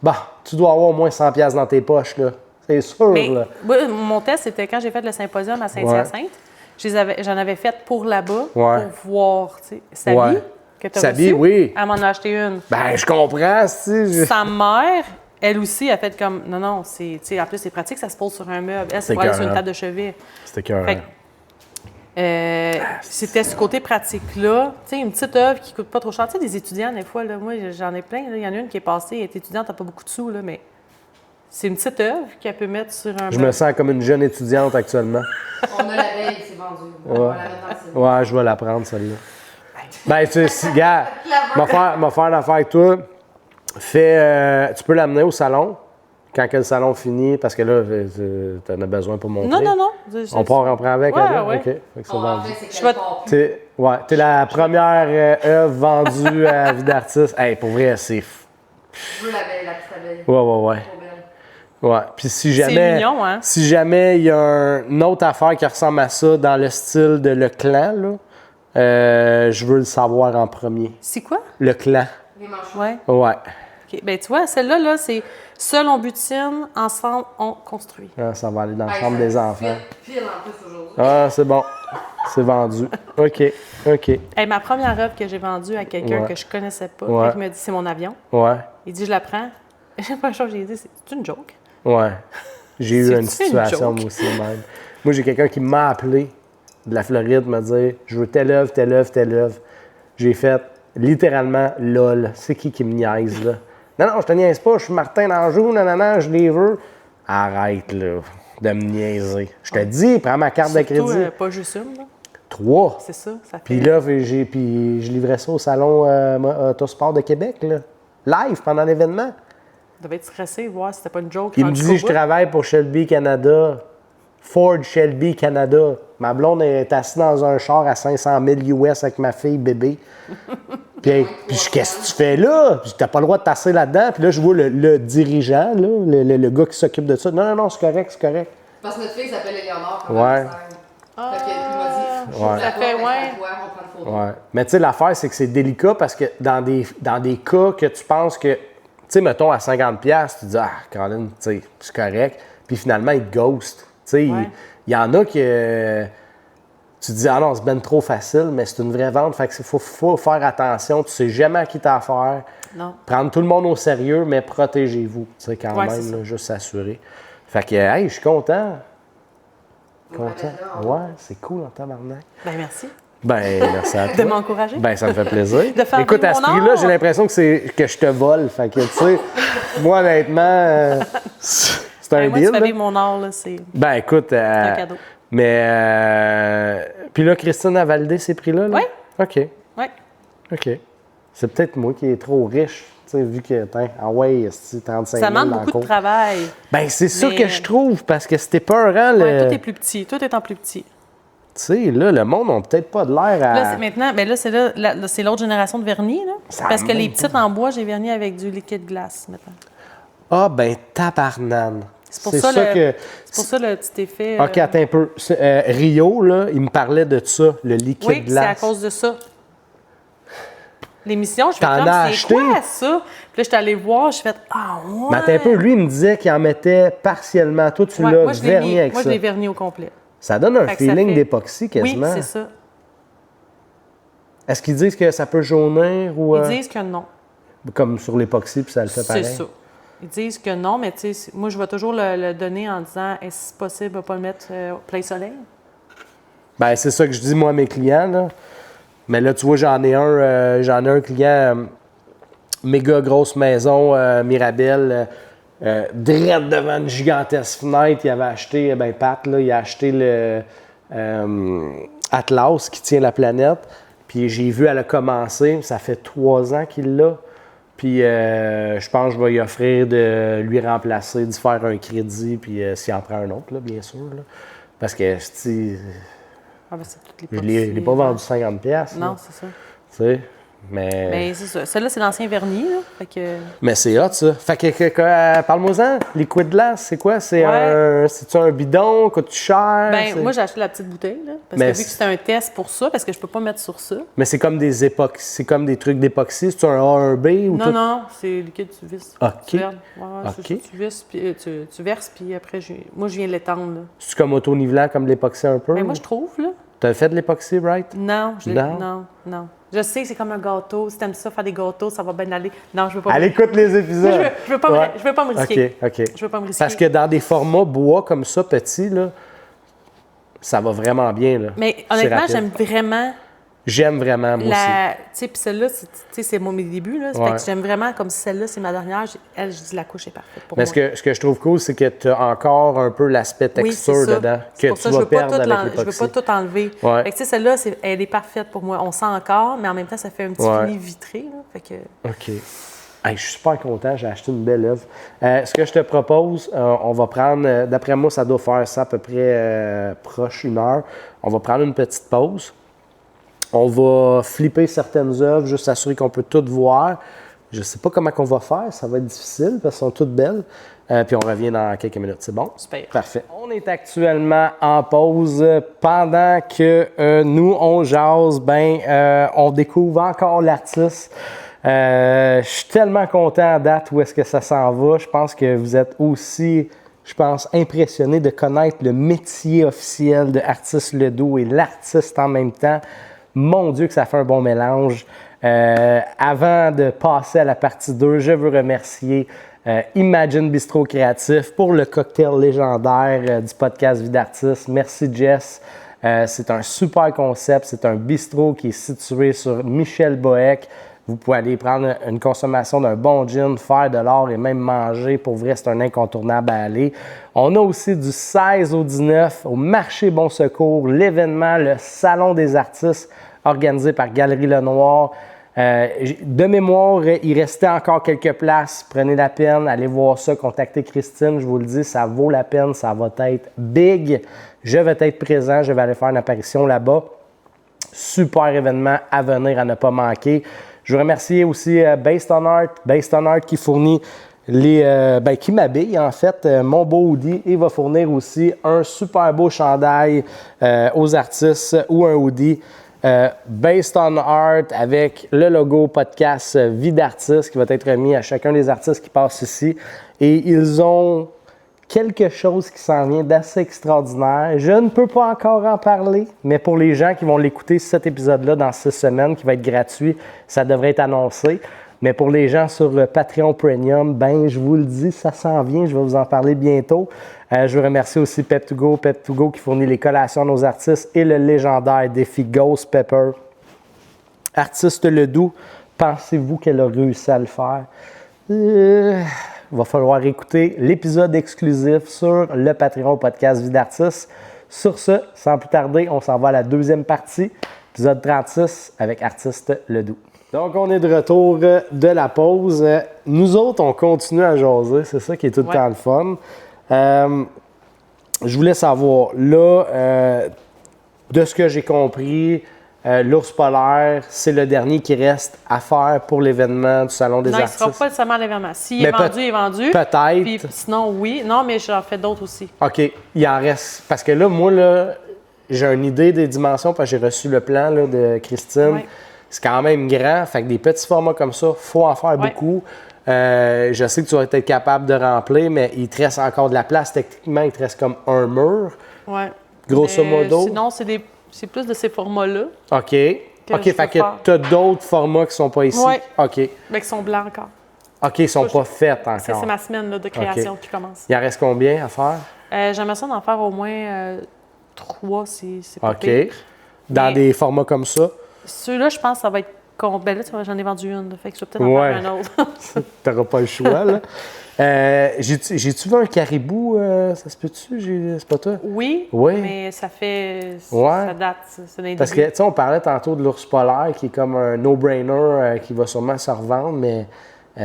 Bah, tu dois avoir au moins 100 piastres dans tes poches, là. C'est sûr, mais, là. Mon test, c'était quand j'ai fait le symposium à Saint-Hyacinthe. J'en avais fait pour là-bas, pour voir, tu sais, Sabi, que tu as Sabi, reçu. oui. Elle m'en a acheté une. Ben, je comprends, si. Sa mère, elle aussi, a fait comme, non, c'est, tu sais, en plus, c'est pratique, ça se pose sur un meuble. Elle, c'est pour aller sur une table de chevet. C'était cœur. C'était ce côté pratique-là. Tu sais, une petite œuvre qui coûte pas trop cher. Tu sais, des étudiants, des fois, là, moi, j'en ai plein. Il y en a une qui est passée, elle est étudiante, elle n'a pas beaucoup de sous, là, mais c'est une petite œuvre qu'elle peut mettre sur un Je me sens comme une jeune étudiante actuellement. On a la veille, c'est vendu. On va la mettre dans Ouais, je vais la prendre, celle-là. Ben, tu sais, gars, m'a faire une affaire avec toi. Tu peux l'amener au salon quand le salon finit, parce que là, tu en as besoin pour monter. Non. On prend avec? Ouais. OK. Fait que c'est vendu. T'es Je la première œuvre vendue à vie d'artiste. Hey, pour vrai, c'est... Je veux la petite abeille. Ouais. Trop belle. Ouais. Puis si jamais... C'est mignon, hein? Si jamais il y a une autre affaire qui ressemble à ça dans le style de Le Clan, là, je veux le savoir en premier. C'est quoi? Le Clan. Les manches. Ouais. Ouais. OK. Ben, tu vois, celle-là, là, c'est seul on butine, ensemble on construit. Ah, ça va aller dans la chambre des enfants. Pile en plus aujourd'hui. Ah, c'est bon. C'est vendu. OK. Hey, ma première œuvre que j'ai vendue à quelqu'un que je connaissais pas, il m'a dit c'est mon avion. Ouais. Il dit je la prends. La première chose que j'ai dit, c'est une joke. Ouais. J'ai eu une C'est-tu situation, une joke? moi aussi, même. Moi, j'ai quelqu'un qui m'a appelé de la Floride, m'a dit je veux telle œuvre. J'ai fait littéralement lol. C'est qui me niaise, là? Non, je te niaise pas, je suis Martin d'Anjou, non, je les veux. Arrête, là, de me niaiser. Je te dis, prends ma carte de crédit. Pas juste une, là. 3. C'est ça, ça fait... Puis là, je livrais ça au salon Autosport de Québec, là. Live, pendant l'événement. devait être stressé, voir si c'était pas une joke. Il me dit, je travaille pour Shelby Canada. Ford Shelby Canada. Ma blonde est assise dans un char à 500 000 US avec ma fille bébé. Puis qu'est-ce que tu fais là? Puis t'as pas le droit de tasser là-dedans. Puis là, je vois le dirigeant, là, le gars qui s'occupe de ça. Non, c'est correct, c'est correct. Parce que notre fille s'appelle Éléonore. Ouais. Fait qu'il m'a dit, Ouais. ça fait, ouais. on prend une photo. Ouais. Mais tu sais, l'affaire, c'est que c'est délicat parce que dans des cas que tu penses que, tu sais, mettons à 50$, tu dis, ah, Caroline, tu sais, c'est correct. Puis finalement, il te ghost. Tu sais, il y en a qui. Tu te dis, ah non, c'est ben trop facile, mais c'est une vraie vente. Fait qu'il faut faire attention. Tu sais jamais à qui t'as affaire. Non. Prendre tout le monde au sérieux, mais protégez-vous. Tu sais, quand Ouais, même, c'est là, juste s'assurer. Fait que, hey, je suis content. Content. Ouais, c'est cool en tabarnak. Ben merci. Ben, merci à toi. De m'encourager. Ben, ça me fait plaisir. De faire Écoute, vivre à ce mon prix-là, art. j'ai l'impression que je te vole. Fait que, tu sais, moi, honnêtement, c'est un Moi, deal. tu fais là. vivre mon art, là, c'est Ben, écoute. un cadeau. Mais. Puis là, Christine a validé ces prix-là? Là? Oui. OK. Oui. OK. C'est peut-être moi qui est trop riche, tu sais, vu que, ah ouais, c'est 35 000 Ça demande dans le beaucoup de compte. travail. Ben, c'est ça Mais- que je trouve, parce que c'était peurant, le... Ouais, tout est plus petit. Tout est en plus petit. Tu sais, là, le monde n'a peut-être pas de l'air à... Là, c'est maintenant, ben là, c'est l'autre génération de vernis, là. Ça Parce que remonte les petites en bois, j'ai verni avec du liquide glace, maintenant. Ah, ben, tabarnane. C'est pour ça, que... C'est pour ça le petit effet. OK, attends un peu. Rio, là, il me parlait de ça, le liquide oui, c'est à glace. cause de ça. L'émission, je fais T'en comme, as c'est acheté? quoi ça? Puis là, je suis allée voir, je fais, ah ouais. Mais attends un peu, lui, il me disait qu'il en mettait partiellement. Toi, tu Ouais, l'as moi, je l'ai verni mis- avec moi, ça. je l'ai verni au complet. Ça donne un Fait que ça feeling fait- d'époxy quasiment. Oui, c'est ça. Est-ce qu'ils disent que ça peut jaunir ou... Ils disent que non. Comme sur l'époxy, puis ça le fait C'est pareil? ça. Ils disent que non, mais tu sais, moi, je vais toujours le donner en disant, est-ce possible de ne pas le mettre au plein soleil? Ben, c'est ça que je dis, moi, à mes clients, là. Mais là, tu vois, j'en ai un client, méga grosse maison, Mirabel, direct devant une gigantesque fenêtre. Il avait acheté, ben, Pat, là, il a acheté le Atlas qui tient la planète. Puis j'ai vu, elle a commencé, ça fait 3 ans qu'il l'a. Puis je pense que je vais lui offrir de lui remplacer, d'y faire un crédit, puis s'il en prend un autre, là, bien sûr. Là. Parce que, tu Ah, ben, c'est toutes je les ne l'ai pas vendu 50$. Non, là, c'est ça. tu sais. Mais Mais c'est ça. Celle-là, c'est l'ancien vernis, là. Fait que... c'est hot, ça. Fait que parle-moi-en, liquid glace, c'est quoi? C'est Ouais. c'est-tu un bidon? Coûte-tu cher? Ben, moi, j'ai acheté la petite bouteille, là. Parce Mais que vu que c'était un test pour ça, parce que je peux pas mettre sur ça. Mais c'est comme des époxy, c'est comme des trucs d'époxy. C'est-tu un A, un B ou Non, tout? non, c'est liquide, tu visses. OK. Tu verses. Ouais, OK. c'est ça, tu visses, puis tu verses, puis après, moi, je viens l'étendre, là. C'est-tu comme auto-nivelant, comme de l'époxy un peu? Ben, moi, je trouve, là. T'as fait de l'époxy, right? Non, Non? non. Je sais que c'est comme un gâteau. Si t'aimes ça, faire des gâteaux, ça va bien aller. Non, je veux pas. Elle écoute les épisodes. Moi, je veux pas, Ouais. je veux pas me risquer. OK. Je veux pas me risquer. Parce que dans des formats bois comme ça, petits, là, ça va vraiment bien. Là. Mais C'est honnêtement, rapide. j'aime vraiment J'aime vraiment, moi aussi. tu sais, puis celle-là, c'est moi mes débuts, là. Ouais. Fait que j'aime vraiment, comme si celle-là, c'est ma dernière. Elle, je dis la couche est parfaite pour Mais moi. ce que je trouve cool, c'est que tu as encore un peu l'aspect Oui, texture c'est ça. dedans C'est que pour tu ça, vas je veux pas perdre tout avec je veux l'époxy. pas tout enlever. Ouais. Fait que, tu sais, celle-là, elle est parfaite pour moi. On sent encore, mais en même temps, ça fait un petit Ouais. fini vitré, là. Fait que... OK. Hey, je suis super content, j'ai acheté une belle œuvre. Ce que je te propose, on va prendre, d'après moi, ça doit faire ça à peu près proche 1 heure. On va prendre une petite pause. On va flipper certaines œuvres, juste s'assurer qu'on peut toutes voir. Je ne sais pas comment on va faire, ça va être difficile parce qu'elles sont toutes belles. Puis on revient dans quelques minutes, c'est bon? Super. Parfait. On est actuellement en pause pendant que nous, on jase, on découvre encore l'artiste. Je suis tellement content à date où est-ce que ça s'en va. Je pense que vous êtes aussi, impressionnés de connaître le métier officiel de Artiste Ledoux et l'artiste en même temps. Mon Dieu que ça fait un bon mélange. Avant de passer à la partie 2, je veux remercier Imagine Bistro Créatif pour le cocktail légendaire du podcast Vie d'artiste. Merci Jess. C'est un super concept. C'est un bistrot qui est situé sur Michel Boeck. Vous pouvez aller prendre une consommation d'un bon gin, faire de l'or et même manger. Pour vrai, c'est un incontournable à aller. On a aussi du 16 au 19 au Marché Bon Secours, l'événement, le Salon des artistes organisé par Galerie Lenoir. De mémoire, il restait encore quelques places. Prenez la peine, allez voir ça, contactez Christine. Je vous le dis, ça vaut la peine, ça va être big. Je vais être présent, je vais aller faire une apparition là-bas. Super événement à venir, à ne pas manquer. Je veux remercier aussi Based on Art qui fournit qui m'habille en fait, mon beau hoodie, et va fournir aussi un super beau chandail aux artistes ou un hoodie. Based on Art avec le logo podcast Vie d'artiste qui va être remis à chacun des artistes qui passent ici. Et ils ont quelque chose qui s'en vient d'assez extraordinaire. Je ne peux pas encore en parler, mais pour les gens qui vont l'écouter, cet épisode-là, dans 6 semaines, qui va être gratuit, ça devrait être annoncé. Mais pour les gens sur Patreon Premium, ben je vous le dis, ça s'en vient. Je vais vous en parler bientôt. Je veux remercier aussi Pep2Go qui fournit les collations à nos artistes et le légendaire défi Ghost Pepper. Artiste Ledoux, pensez-vous qu'elle a réussi à le faire? Il va falloir écouter l'épisode exclusif sur le Patreon podcast Vie d'artiste. Sur ce, sans plus tarder, on s'en va à la deuxième partie, épisode 36 avec Artiste Ledoux. Donc, on est de retour de la pause. Nous autres, on continue à jaser. C'est ça qui est tout le temps le fun. Je voulais savoir, là, de ce que j'ai compris, l'ours polaire, c'est le dernier qui reste à faire pour l'événement du Salon des artistes. Non, il ne sera pas seulement l'événement. S'il est vendu, il est vendu. Peut-être. Puis, sinon, oui. Non, mais j'en fais d'autres aussi. OK. Il en reste. Parce que là, moi, là, j'ai une idée des dimensions parce que j'ai reçu le plan là, de Christine. Ouais. C'est quand même grand. Fait que des petits formats comme ça, il faut en faire beaucoup. Je sais que tu vas être capable de remplir, mais il te reste encore de la place. Techniquement, il te reste comme un mur. Oui. Grosso modo. Sinon, c'est plus de ces formats-là. OK. Fait que tu as d'autres formats qui ne sont pas ici. Oui. OK. Mais qui sont blancs encore. OK, ils ne sont pas faits encore. C'est ma semaine là, de création qui commence. Il en reste combien à faire? J'aimerais ça d'en faire au moins 3, c'est pas OK. pire. Dans des formats comme ça? Ceux-là, je pense que ça va être complet. Là, j'en ai vendu une, fait que je vais peut-être en faire un autre. Tu n'auras pas le choix, là. J'ai-tu vu un caribou? Ça se peut-tu? C'est pas toi? Oui, Oui. mais ça fait... Ouais. Ça date. C'est Parce que, tu sais, on parlait tantôt de l'ours polaire qui est comme un no-brainer qui va sûrement se revendre, mais, tu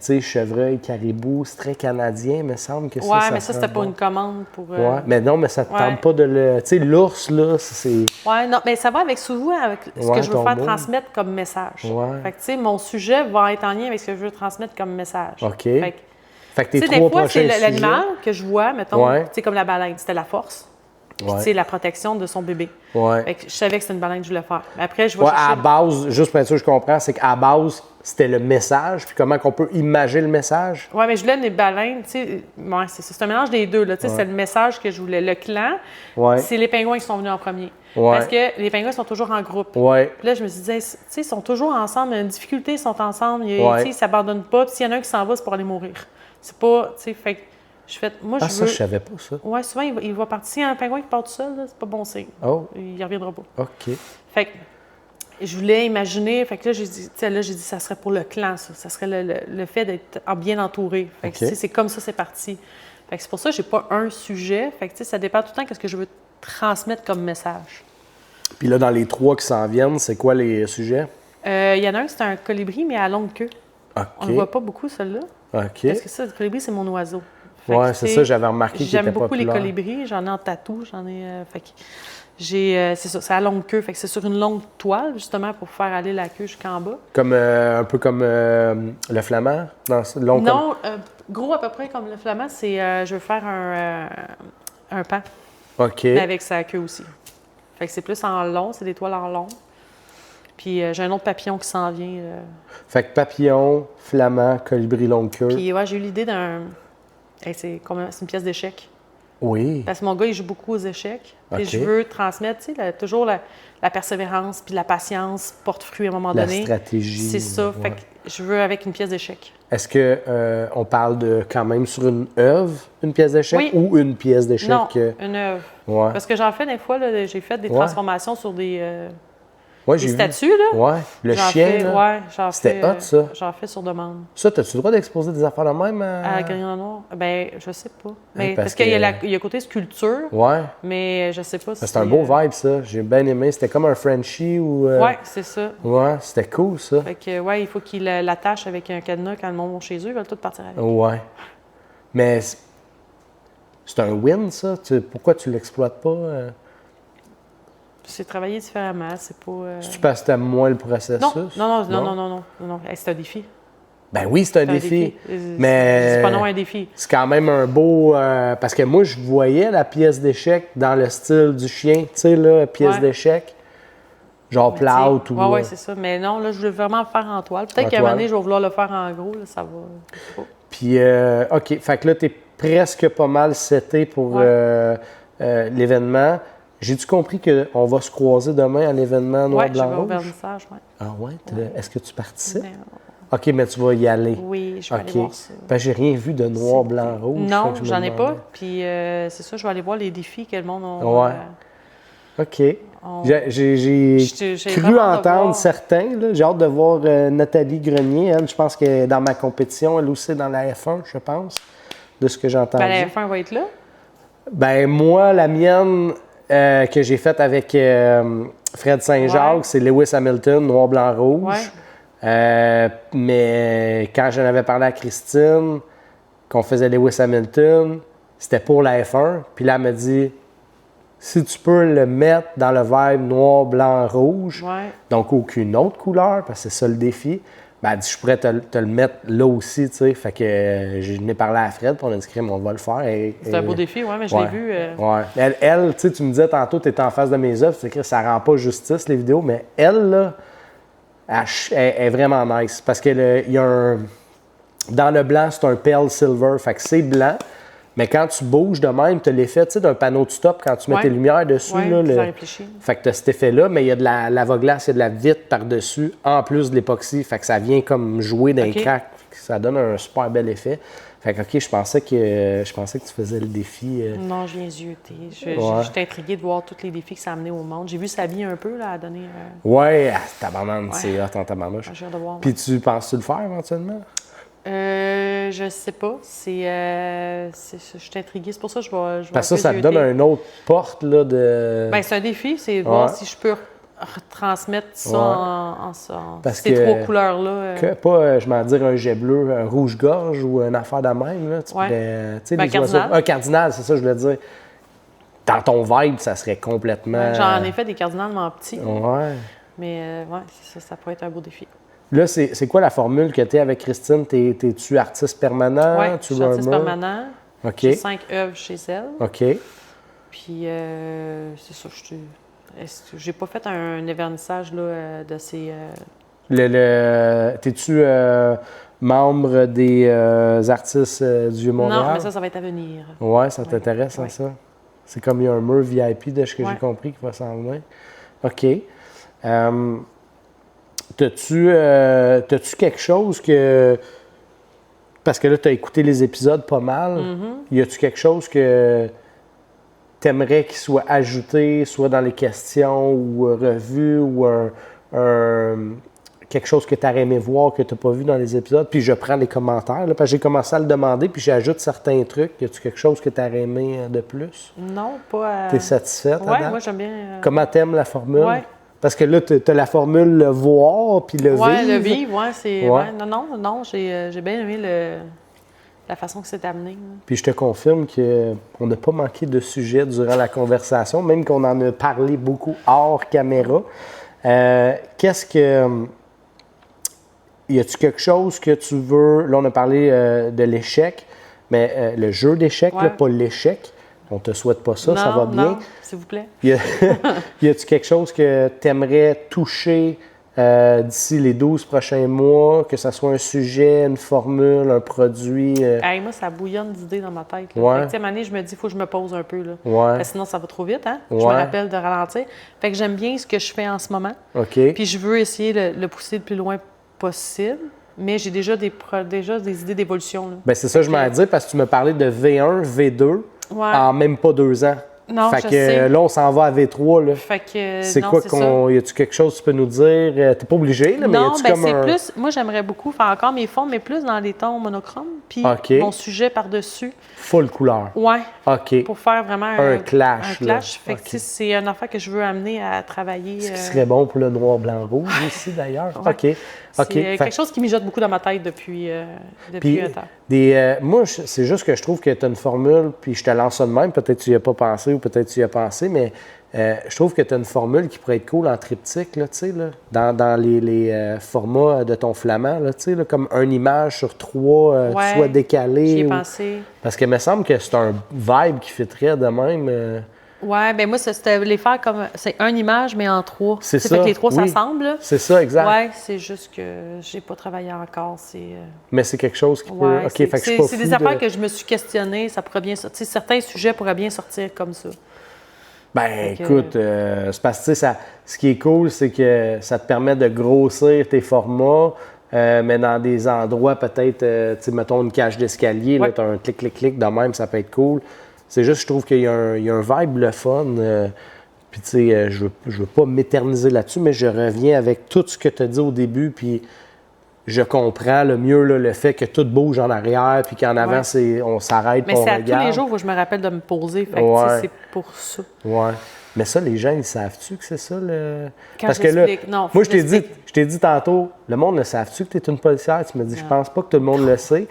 sais, chevreuil, caribou, c'est très canadien, il me semble que ça. Ouais, mais ça, c'était pas une commande pour. Ouais, mais non, mais ça te tente pas de le. Tu sais, l'ours, là, c'est. Ouais, non, mais ça va avec souvent avec ce que je veux faire transmettre comme message. Ouais. Fait que, tu sais, mon sujet va être en lien avec ce que je veux transmettre comme message. OK. Fait que tes des fois, c'est l'animal sujets... que je vois, mettons, tu sais, comme la baleine, c'était la force. Puis, tu sais, la protection de son bébé. Ouais. Fait que je savais que c'était une baleine que je voulais faire. Mais après, je vais chercher... à base, juste pour être sûr que je comprends, c'est qu'à base, c'était le message, puis comment qu'on peut imaginer le message? Oui, mais je voulais des baleines, tu sais, ouais, c'est un mélange des deux, là, tu sais, c'est le message que je voulais. Le clan, c'est les pingouins qui sont venus en premier. Ouais. Parce que les pingouins sont toujours en groupe. Ouais. Puis là, je me disais, tu sais, ils sont toujours ensemble, il y a une difficulté, ils sont ensemble, tu sais, ils s'abandonnent pas, puis s'il y en a un qui s'en va, c'est pour aller mourir. C'est pas, tu sais, fait que je fais, moi, je veux... ça, je savais pas ça. Ouais, souvent, il va partir. S'il y a un pingouin qui part tout seul, là, c'est pas bon signe. Oh. Il reviendra pas. OK. Fait que je voulais imaginer, fait que là, j'ai dit, ça serait pour le clan, ça. Ça serait le fait d'être bien entouré. Fait que c'est comme ça, c'est parti. Fait que c'est pour ça que j'ai pas un sujet. Fait que, tu sais, ça dépend tout le temps de ce que je veux transmettre comme message. Puis là, dans les 3 qui s'en viennent, c'est quoi les sujets? Il y en a un, c'est un colibri, mais à longue queue. OK. On ne voit pas beaucoup, celui-là. OK. Parce que ça, le colibri, c'est mon oiseau. Oui, c'est ça, j'avais remarqué qu'il était J'aime beaucoup populaire. les colibris, j'en ai en tatou, fait que c'est ça, c'est à longue queue, fait que c'est sur une longue toile, justement, pour faire aller la queue jusqu'en bas. Comme, un peu comme le flamand? Long non, gros à peu près comme le flamand, c'est, je veux faire un pan. OK. Mais avec sa queue aussi. Fait que c'est plus en long, c'est des toiles en long. Puis j'ai un autre papillon qui s'en vient. Fait que papillon, flamand, colibri longue queue. Puis ouais, j'ai eu l'idée d'un... c'est une pièce d'échecs. Oui. Parce que mon gars, il joue beaucoup aux échecs. Puis OK. je veux transmettre, tu sais, toujours la persévérance puis la patience porte fruit à un moment donné. La stratégie. C'est ça. Fait que je veux avec une pièce d'échecs. Est-ce que on parle de quand même sur une œuvre, une pièce d'échecs, ou une pièce d'échecs? Non, une œuvre. Ouais. Parce que j'en fais des fois, là, j'ai fait des transformations sur des Ouais, Les j'ai vu. statues, là. Ouais, le j'en chien, fais, là. Ouais, j'en C'était fais, hot, ça. J'en fais sur demande. Ça, t'as-tu le droit d'exposer des affaires de même? À Green Noir? Ben, je sais pas. Mais parce parce qu'il y a, que- il y a côté sculpture, Ouais. mais je sais pas si C'est un beau vibe, ça. J'ai bien aimé. C'était comme un Frenchie ou... Ouais, c'est ça. Ouais, c'était cool, ça. Fait que, ouais, il faut qu'ils l'attachent avec un cadenas quand le monde va chez eux, ils veulent tout partir avec. Ouais. Mais c'est un win, ça. Pourquoi tu l'exploites pas? C'est travailler différemment, c'est pas... Tu penses que t'aimes moins le processus? Non. Hey, c'est un défi. Ben oui, c'est un défi. Mais C'est pas non un défi. c'est quand même un beau... parce que moi, je voyais la pièce d'échec dans le style du chien. Tu sais, là, pièce Ouais. d'échec. Genre plate ou... Ouais, c'est ça. Mais non, là, je veux vraiment le faire en toile. Peut-être En qu'à un moment toile. donné, je vais vouloir le faire en gros, là, ça va. Puis, OK. Fait que là, t'es presque pas mal seté pour l'événement. J'ai-tu compris qu'on va se croiser demain à l'événement Noir, Ouais, je Blanc, vais au Rouge? vernissage, ouais. Ah ouais? Est-ce que tu participes? Mais, OK, mais tu vas y aller. oui, je vais aller OK. voir ça. Ben, j'ai rien vu de noir, blanc, rouge. Non, fait que je me j'en ai pas. demandais. Puis c'est ça, je vais aller voir les défis que le monde a. Ouais. OK. On- J'ai J'ai cru vraiment hâte de entendre voir. certains. Là. J'ai hâte de voir Nathalie Grenier. Elle, je pense qu'elle est dans ma compétition. Elle aussi est dans la F1, je pense, de ce que j'ai entendu. Ben, la F1 va être là. Ben, moi, la mienne que j'ai faite avec Fred Saint-Jacques, Ouais. c'est Lewis Hamilton, noir, blanc, rouge. Mais quand j'en avais parlé à Christine, qu'on faisait Lewis Hamilton, c'était pour la F1. Puis là, elle me dit, si tu peux le mettre dans le vibe noir, blanc, rouge, Ouais. donc aucune autre couleur, parce que c'est ça le défi, ben, elle dit, je pourrais te le mettre là aussi, tu sais. Fait que je n'ai parlé à Fred, puis on a dit, on va le faire. C'est un beau défi, ouais, mais je l'ai vu. Ouais. Elle, tu sais, tu me disais tantôt, tu étais en face de mes œuvres, c'est que ça rend pas justice, les vidéos, mais elle, là, elle est vraiment nice. Parce qu'il y a un. Dans le blanc, c'est un pale silver, fait que c'est blanc. Mais quand tu bouges de même, tu as l'effet d'un panneau de stop quand tu mets Ouais. tes lumières dessus. Ouais, là, ça réfléchit. Fait que tu as cet effet-là, mais il y a de l'avoglace, il y a de la vitre par-dessus, en plus de l'époxy. Fait que ça vient comme jouer dans les OK. cracks. Ça donne un super bel effet. Fait que, OK, je pensais que tu faisais le défi. Non, je viens zioter. Ouais. J'étais intriguée de voir tous les défis que ça a amené au monde. J'ai vu Sabi un peu, là, à donner. Ouais, tabarnak, c'est hot en tabarnouche. J'ai hâte de voir. Puis tu penses-tu le faire éventuellement? Je sais pas. Je suis intriguée. C'est pour ça que je vais Parce que un ça peu te donne zioter. une autre porte là, de. Ben, c'est un défi, c'est de voir Ouais. si je peux retransmettre ça Ouais. en Parce ces que- trois couleurs-là. Que pas, je m'en dire, un jet bleu, un rouge-gorge ou une affaire de même. Là. Tu Ouais. pourrais, tu sais, Ben, les oiseaux- cardinal. Un cardinal, c'est ça que je voulais dire. Dans ton vibe, ça serait complètement. J'en ai fait des cardinales petits, Ouais. mais ouais, ça pourrait être un beau défi. Là, c'est quoi la formule que tu es avec Christine? T'es-tu artiste permanent? Oui, tu je suis artiste runner? permanent. OK. J'ai 5 œuvres chez elle. OK. Puis, c'est ça, j'ai pas fait un évernissage là, de ces... T'es-tu membre des artistes du Vieux-Montréal? Non, mais ça va être à venir. Ouais, ça t'intéresse, hein, Ouais. ça? C'est comme il y a un mur VIP de ce que j'ai Ouais. compris qui va s'en venir. OK. T'as-tu quelque chose que... Parce que là, tu as écouté les épisodes pas mal. Mm-hmm. Y a-tu quelque chose que t'aimerais qu'il soit ajouté, soit dans les questions ou revu, ou quelque chose que tu aurais aimé voir que tu n'as pas vu dans les épisodes? Puis je prends les commentaires, là, parce que j'ai commencé à le demander, puis j'ajoute certains trucs. Y a-tu quelque chose que tu aurais aimé de plus? Non, pas... T'es satisfaite? à Ouais, date? moi, j'aime bien... Comment t'aimes la formule? Ouais. Parce que là, tu as la formule le voir puis le Ouais, vivre. le vivre, ouais, c'est... Ouais. Ouais, non, j'ai bien aimé la façon que c'est amené. Là. Puis je te confirme qu'on n'a pas manqué de sujets durant la conversation, même qu'on en a parlé beaucoup hors caméra. Qu'est-ce que... Y a-tu quelque chose que tu veux... Là, on a parlé de l'échec, mais le jeu d'échecs, Ouais. là, pas l'échec. On te souhaite pas ça, ça Non, va bien. non, s'il vous plaît. Y a-tu quelque chose que tu aimerais toucher d'ici les 12 prochains mois, que ce soit un sujet, une formule, un produit? Hey, moi, ça bouillonne d'idées dans ma tête. Là. Ouais. Fait que, tu sais, à un moment donné, je me dis, il faut que je me pose un peu. Là. Ouais. Parce que sinon, ça va trop vite. Hein? Je Ouais. me rappelle de ralentir. Fait que j'aime bien ce que je fais en ce moment. OK. Puis je veux essayer de le pousser le plus loin possible. Mais j'ai déjà des idées d'évolution. Là. Ben c'est ça que je m'en dire parce que tu me parlais de V1, V2 Ouais. en même pas 2 ans. Non, fait je que sais. là, on s'en va à V3. Là. Fait que, C'est non, quoi c'est qu'on. Y a-tu quelque chose que tu peux nous dire? T'es pas obligé, là, mais y non, a-tu ben comme c'est un. plus. Moi, j'aimerais beaucoup faire encore mes fonds, mais plus dans les tons monochromes. Puis OK. mon sujet par-dessus. Full couleur. Ouais. OK. Pour faire vraiment Un clash, Un clash. là. Fait que OK. tu sais, c'est une affaire que je veux amener à travailler. Ce qui serait bon pour le noir, blanc, rouge aussi, d'ailleurs. Ouais. OK. C'est OK. quelque chose qui mijote beaucoup dans ma tête depuis Puis, un temps. moi, c'est juste que je trouve que tu as une formule, puis je te lance ça de même, peut-être que tu n'y as pas pensé ou peut-être que tu y as pensé, mais je trouve que tu as une formule qui pourrait être cool en triptyque, là, tu sais, là, dans les formats de ton flamand, là, tu sais, là, comme une image sur 3, Ouais, soit décalée. J'y ai ou- pensé. Parce que me semble que c'est un vibe qui fitterait de même. Ouais, ben moi, c'était les faire comme. C'est une image, mais en 3. C'est Fait ça, que les 3 oui. s'assemblent, là. C'est ça, exact. Ouais, c'est juste que j'ai pas travaillé encore. Mais c'est quelque chose qui peut. Ouais, OK, fait que je suis pas c'est des fou affaires de- que je me suis questionnée. Ça pourrait bien sortir. Certains sujets pourraient bien sortir comme ça. Ben, Fait que- écoute, c'est parce que, tu sais, ce qui est cool, c'est que ça te permet de grossir tes formats, mais dans des endroits, peut-être, tu sais, mettons une cage d'escalier, là, Ouais. tu as un clic, de même, ça peut être cool. C'est juste, je trouve qu'il y a un vibe le fun. Puis, tu sais, je veux pas m'éterniser là-dessus, mais je reviens avec tout ce que tu as dit au début, puis je comprends le mieux là, le fait que tout bouge en arrière, puis qu'en avant, Ouais. on s'arrête, Mais puis on c'est à regarde. tous les jours où je me rappelle de me poser. Fait que, tu Ouais. sais, c'est pour ça. Ouais. Mais ça, les gens, ils savent-tu que c'est ça, le... Quand Parce que là, j'explique, non, faut moi, que je t'ai j'explique. dit tantôt, le monde le savent-tu que tu es une policière? Tu me dis, je pense pas que tout le monde le sait.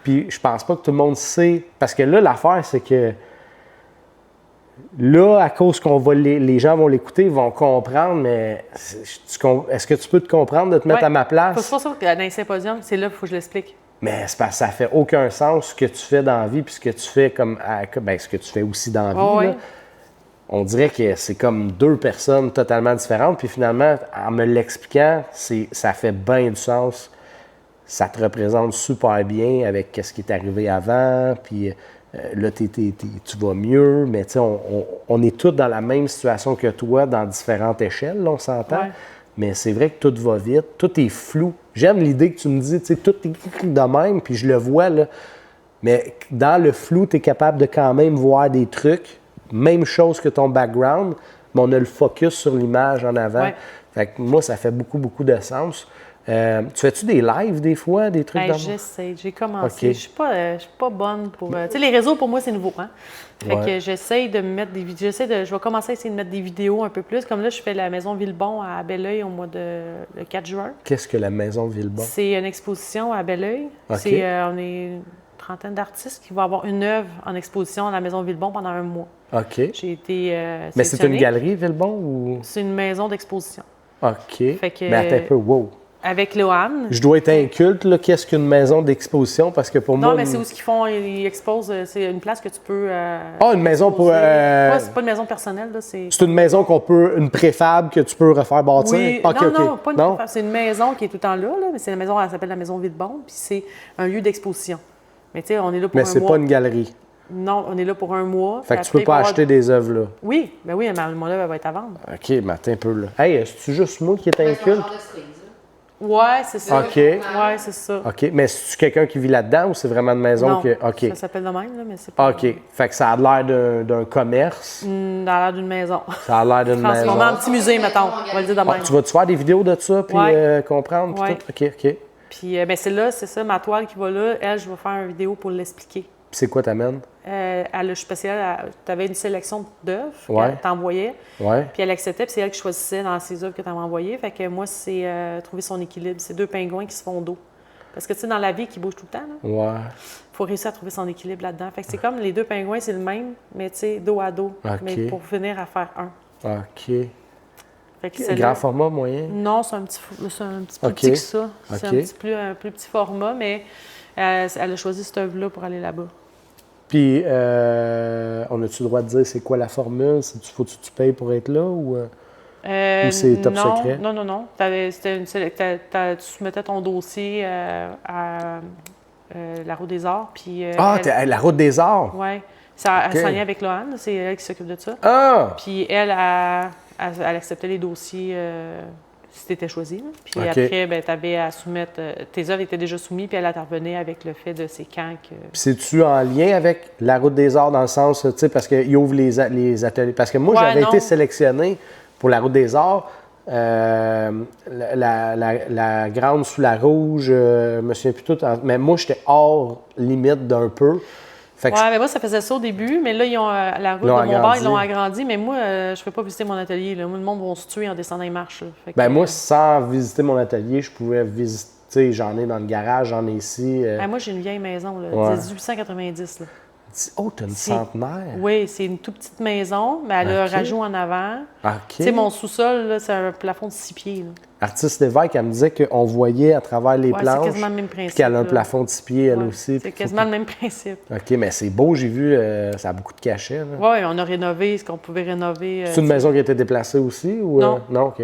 Puis je pense pas que tout le monde sait. Parce que là, l'affaire, c'est que là, à cause qu'on va les gens vont l'écouter, ils vont comprendre, mais est-ce que tu peux te comprendre de te mettre Ouais. à ma place? C'est pour ça que dans les symposiums, c'est là qu'il faut que je l'explique. Mais c'est parce que ça fait aucun sens ce que tu fais dans la vie, puis ce que tu fais ce que tu fais aussi dans la vie. Oh, là. ouais. On dirait que c'est comme deux personnes totalement différentes. Puis finalement, en me l'expliquant, ça fait bien du sens. Ça te représente super bien avec ce qui est arrivé avant. Puis là, tu vas mieux. Mais tu sais, on est tous dans la même situation que toi, dans différentes échelles, là, on s'entend. Ouais. Mais c'est vrai que tout va vite, tout est flou. J'aime l'idée que tu me dis, tu sais, tout est de même, puis je le vois, là. Mais dans le flou, tu es capable de quand même voir des trucs. Même chose que ton background, mais on a le focus sur l'image en avant. Ouais. Fait que moi, ça fait beaucoup, beaucoup de sens. Tu fais-tu des lives des fois, des trucs Ben, dans j'essaie. J'ai commencé. OK. Je suis pas bonne pour. Tu sais, les réseaux, pour moi, c'est nouveau. Hein? Fait Ouais. que j'essaie de me mettre des vidéos. Je vais commencer à essayer de mettre des vidéos un peu plus. Comme là, je fais la Maison Villebon à Belleuil le 4 juin. Qu'est-ce que la Maison Villebon? C'est une exposition à Belleuil. OK. On est une trentaine d'artistes qui vont avoir une œuvre en exposition à la Maison Villebon pendant un mois. OK. J'ai été Mais c'est une sélectionnée. galerie, Villebon, ou... C'est une maison d'exposition. OK. Fait que- Mais attends un peu, wow. Avec Loane. Je dois être inculte, là, qu'est-ce qu'une maison d'exposition, parce que pour moi... Non, mais c'est où ce qu'ils font, ils exposent, c'est une place que tu peux... Ah, une maison pour... C'est pas une maison personnelle, là, c'est... C'est une maison une préfab que tu peux refaire bâtir? Oui, OK, non, OK. non, pas une Non? préfab. C'est une maison qui est tout le temps là, mais c'est la maison, elle s'appelle la Maison Villebon, puis c'est un lieu d'exposition. Mais tu sais, on est là pour Mais un c'est mois. pas une galerie. Non, on est là pour un mois. Fait que puis tu peux après, pas il va y acheter avoir- des œuvres là. Oui, ben oui, mais mon œuvre, elle va être à vendre. OK, mais attends un peu là. Hey, c'est-tu juste moi qui est C'est un inculte? genre de cerise, là. Ouais, c'est ça. OK. Ouais, c'est ça. OK, mais c'est-tu quelqu'un qui vit là-dedans ou c'est vraiment une maison Non, que. OK. ça s'appelle de même, là, mais c'est pas... OK. Fait que ça a l'air d'un commerce. Dans l'air d'une maison. Ça a l'air d'une maison. Transformé en petit musée, mettons. On va le dire de Ah, même. tu vas-tu faire des vidéos de ça puis Ouais. comprendre? Puis Ouais. tout? OK, OK. Puis, ben c'est là, c'est ça, ma toile qui va là. Elle, je vais faire une vidéo pour l'expliquer. Puis c'est quoi t'amènes? Tu avais une sélection d'œuvres Ouais. qu'elle t'envoyait, Ouais. puis elle acceptait, puis c'est elle qui choisissait dans ses œuvres que tu avais envoyées. Fait que moi, c'est trouver son équilibre. C'est deux pingouins qui se font dos. Parce que tu sais, dans la vie, qui bouge tout le temps, il Ouais. faut réussir à trouver son équilibre là-dedans. Fait que c'est comme les deux pingouins, c'est le même, mais tu sais, dos à dos. OK. Mais pour finir à faire un. OK. Fait que celle-là- Grand format, moyen? Non, c'est un petit peu OK. petit que ça. C'est OK. un plus petit format, mais elle a choisi cette œuvre-là pour aller là-bas. Puis, on a-tu le droit de dire c'est quoi la formule? Faut-tu que tu payes pour être là ou c'est top non, secret? Non. Tu soumettais ton dossier à la Route des Arts, puis... Ah, t'es à la Route des Arts? Oui. Elle OK. s'en vient avec Loane, c'est elle qui s'occupe de ça. Ah! Puis elle acceptait les dossiers si tu étais choisi. Là. Puis après, ben, tu avais à soumettre. Tes œuvres étaient déjà soumises, puis elle intervenait avec le fait de ces camps. Puis c'est-tu en lien avec la Route des Arts dans le sens, tu sais, parce qu'ils ouvrent les ateliers? Parce que moi, j'avais été sélectionné pour la Route des Arts. La Grande sous la Rouge, je me souviens plus tout. Mais moi, j'étais hors limite d'un peu. Mais moi, ça faisait ça au début, mais là, ils ont la route de Montbert, ils l'ont agrandi, mais moi, je ne peux pas visiter mon atelier. Là. Moi, le monde va se tuer en descendant les marches. Moi, sans visiter mon atelier, je pouvais visiter, j'en ai dans le garage, j'en ai ici. Moi, j'ai une vieille maison, là, 1890. Là. Oh, t'as une centenaire? Oui, c'est une toute petite maison, mais elle a un rajout en avant. Tu sais, mon sous-sol, là, c'est un plafond de 6 pieds. Là. Artiste Lévesque, elle me disait qu'on voyait à travers les planches. C'est quasiment le même principe. Qu'elle a un plafond de 6 pieds, elle aussi. C'est quasiment le même principe. OK, mais c'est beau, j'ai vu, ça a beaucoup de cachets. Oui, on a rénové ce qu'on pouvait rénover. C'est une maison qui a été déplacée aussi? Ou, non. Non, OK.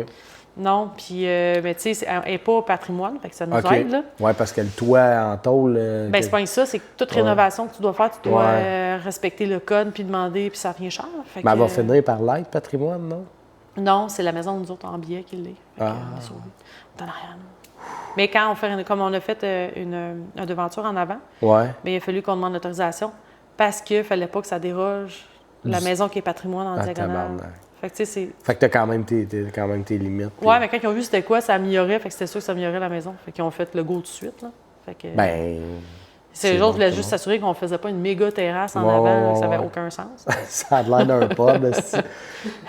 Non, puis, mais tu sais, elle n'est pas au patrimoine, fait que ça nous aide, là. Oui, parce que le toit en tôle... c'est pas ça, c'est que toute rénovation que tu dois faire, tu dois respecter le code, puis demander, puis ça revient cher. Fait mais elle va finir par l'être, patrimoine, non? Non, c'est la maison de nous autres en billet qui l'est. On est dans l'arrière. Mais quand on fait, comme on a fait une devanture en avant, mais il a fallu qu'on demande l'autorisation parce qu'il ne fallait pas que ça déroge la maison qui est patrimoine en diagonale. Fait que tu sais, c'est... Fait que t'as quand même tes limites. Oui, mais quand ils ont vu c'était quoi, ça améliorait, fait que c'était sûr que ça améliorait la maison. Fait qu'ils ont fait le go tout de suite, là. Fait que... c'est les autres voulaient juste s'assurer qu'on ne faisait pas une méga terrasse en avant, ça n'avait aucun sens. Ça a l'air d'un pub.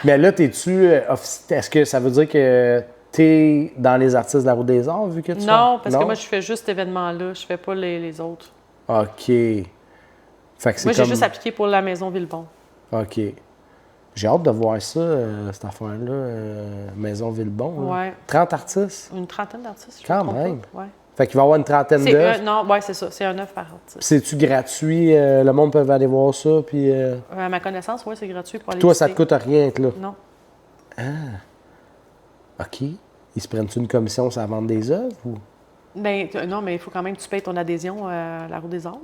Mais là, est-ce que ça veut dire que t'es dans les artistes de la Route des Arts, vu que tu Non, parce que moi, je fais juste cet événement-là. Je fais pas les autres. OK. Fait que moi, j'ai juste appliqué pour la Maison Villebon. OK. J'ai hâte de voir ça, cette affaire-là, Maison Villebon. Oui. 30 artistes? Une trentaine d'artistes. Quand même. Ouais. Fait qu'il va y avoir une trentaine d'œuvres. Non, oui, c'est ça. C'est un œuvre par artiste. C'est-tu gratuit? Le monde peut aller voir ça? Puis, à ma connaissance, oui, c'est gratuit pour aller toi, visiter. ça te coûte rien être là? Non. Ah. OK. Ils se prennent-tu une commission sur la vente des œuvres? Ou? Non, mais il faut quand même que tu payes ton adhésion à la Route des Arts.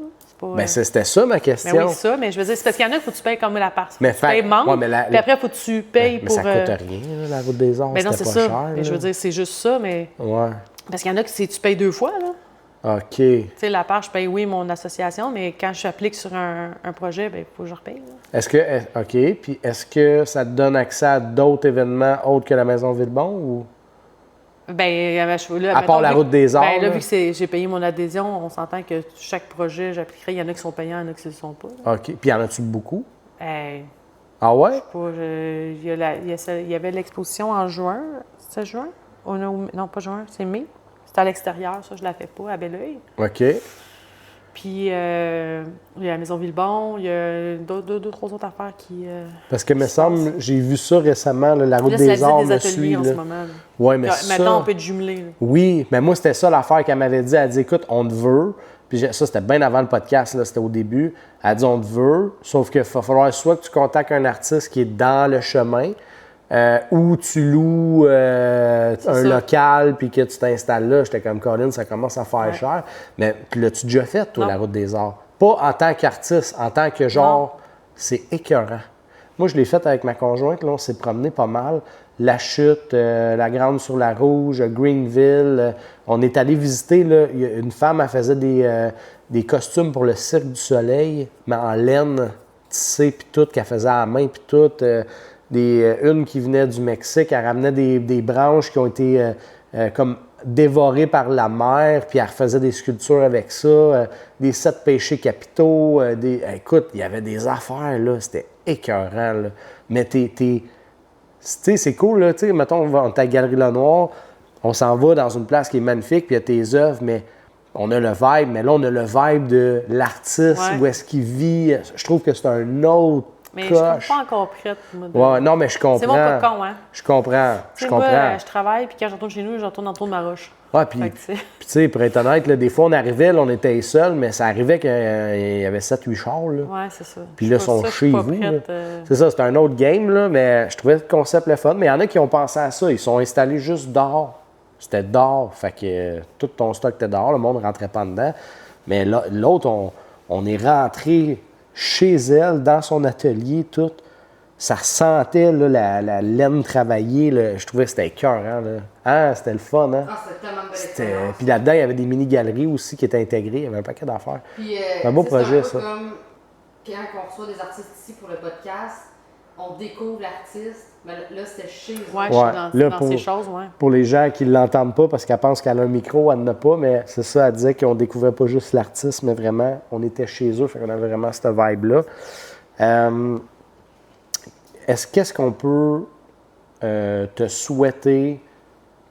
C'était ça ma question. Oui, c'est ça, mais je veux dire, c'est parce qu'il y en a, il faut que tu payes comme la part. Mais tu payes membre, puis après, il faut que tu payes mais pour... ça coûte rien, la Route des Arts, non, c'est pas ça. cher. Mais je veux dire, c'est juste ça, mais... Ouais. Parce qu'il y en a qui tu payes 2 fois, là. OK. Tu sais, la part, je paye, oui, mon association, mais quand je applique sur un projet, il faut que je repaye. Là. Est-ce que... OK. Puis est-ce que ça te donne accès à d'autres événements autres que la Maison Villebon ou... Là, à part la Route des Arts. Là, vu que j'ai payé mon adhésion, on s'entend que chaque projet, j'appliquerai. Il y en a qui sont payants, il y en a qui ne le sont pas. Là. OK. Puis y en a-tu beaucoup? Ah ouais? Il y avait l'exposition en juin. C'est juin? Non, pas juin, c'est mai. C'est à l'extérieur, ça, je ne la fais pas, à Belleuil. OK. Puis, il y a la Maison Villebon, il y a deux, trois autres affaires qui... Parce que, me semble, j'ai vu ça récemment, là, la Route des Arts me suit. En ce moment. Oui, mais maintenant, on peut être jumelé. Là. Oui, mais moi, c'était ça l'affaire qu'elle m'avait dit. Elle dit, écoute, on te veut. Puis ça, c'était bien avant le podcast, là, c'était au début. Elle dit, on te veut, sauf qu'il va falloir soit que tu contactes un artiste qui est dans le chemin, ou tu loues un local puis que tu t'installes là. J'étais comme, Colin, ça commence à faire cher. Mais l'as-tu déjà fait, toi, la Route des Arts? Pas en tant qu'artiste, en tant que genre, c'est écœurant. Moi, je l'ai fait avec ma conjointe, là, on s'est promené pas mal. La Chute, la Grande sur la Rouge, Greenville. On est allé visiter, là, une femme, elle faisait des costumes pour le Cirque du Soleil, mais en laine tissée puis tout, qu'elle faisait à la main puis tout. Une qui venait du Mexique, elle ramenait des branches qui ont été comme dévorées par la mer, puis elle refaisait des sculptures avec ça, des 7 péchés capitaux. Écoute, il y avait des affaires, là, c'était écœurant, là. Mais c'est cool, là, tu sais, mettons, on est à la Galerie Lenoir, on s'en va dans une place qui est magnifique, puis il y a tes œuvres, mais on a le vibe, mais là, on a le vibe de l'artiste, où est-ce qu'il vit. Je trouve que c'est un autre mais coche. Je suis pas encore prête. Ouais, non, mais je comprends. C'est mon cocon, hein? Je comprends. Moi, je travaille, puis quand je retourne chez nous, je retourne autour de ma roche. Ouais, puis tu sais, pour être honnête, là, des fois, on arrivait, là, on était seuls, mais ça arrivait qu'il y avait 7-8 chars, là. Ouais, c'est ça. Puis là, ils sont chez vous. C'est ça, c'est un autre game, là, mais je trouvais le concept le fun. Mais il y en a qui ont pensé à ça. Ils sont installés juste dehors. C'était dehors. Fait que tout ton stock était dehors. Le monde ne rentrait pas dedans. Mais l'autre, on est rentré chez elle, dans son atelier, tout. ça ressentait là, la laine travaillée. Là. Je trouvais que c'était écœurant. Là. Ah, c'était le fun. Hein? Ah, c'était tellement de belle expérience. Puis là-dedans, il y avait des mini-galeries aussi qui étaient intégrées. Il y avait un paquet d'affaires. Puis, un beau projet, c'est un ça. peu comme quand on reçoit des artistes ici pour le podcast, on découvre l'artiste. Mais là, c'était chez eux. Ouais, Ouais, je suis là, dans ces choses, ouais. Pour les gens qui ne l'entendent pas parce qu'elle pense qu'elle a un micro, elle n'en a pas, mais c'est ça, elle disait qu'on ne découvrait pas juste l'artiste, mais vraiment, on était chez eux, fait qu'on avait vraiment cette vibe-là. Qu'est-ce qu'on peut te souhaiter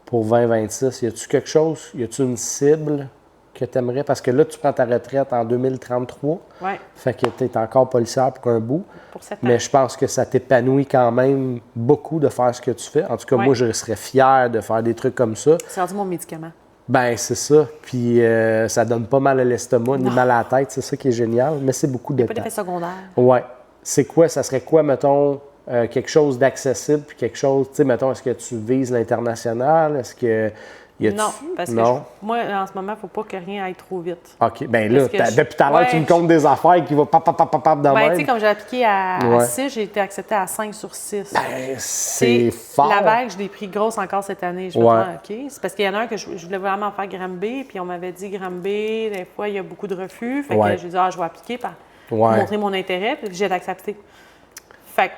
pour 2026? Y a-tu quelque chose, y a-tu une cible que tu aimerais? Parce que là, tu prends ta retraite en 2033. Oui, Fait que tu es encore policière pour un bout. pour 7 ans. Mais je pense que ça t'épanouit quand même beaucoup de faire ce que tu fais. En tout cas, Ouais. moi, je serais fier de faire des trucs comme ça. C'est rendu mon médicament. Ben, c'est ça. Puis ça donne pas mal à l'estomac ni mal à la tête. C'est ça qui est génial. Mais c'est beaucoup de Pas temps. d'effet secondaire. Ouais. C'est quoi? Ça serait quoi, mettons, quelque chose d'accessible puis quelque chose, tu sais, mettons, est-ce que tu vises l'international? Est-ce que... Non, parce que moi, en ce moment, il ne faut pas que rien aille trop vite. OK. Ben là, Parce que depuis tout à l'heure, tu me comptes des affaires qui vont pap de Ben, tu sais, même. comme j'ai appliqué à Ouais. 6, j'ai été acceptée à 5 sur 6. Ben, c'est fort. La vague, je l'ai pris grosse encore cette année. Je me Ouais. dis, OK. C'est parce qu'il y en a un que je voulais vraiment faire Granby, puis on m'avait dit Granby, des fois, il y a beaucoup de refus. Fait Ouais. que j'ai dit, je vais appliquer pour Ouais. montrer mon intérêt, puis j'ai été acceptée. Fait que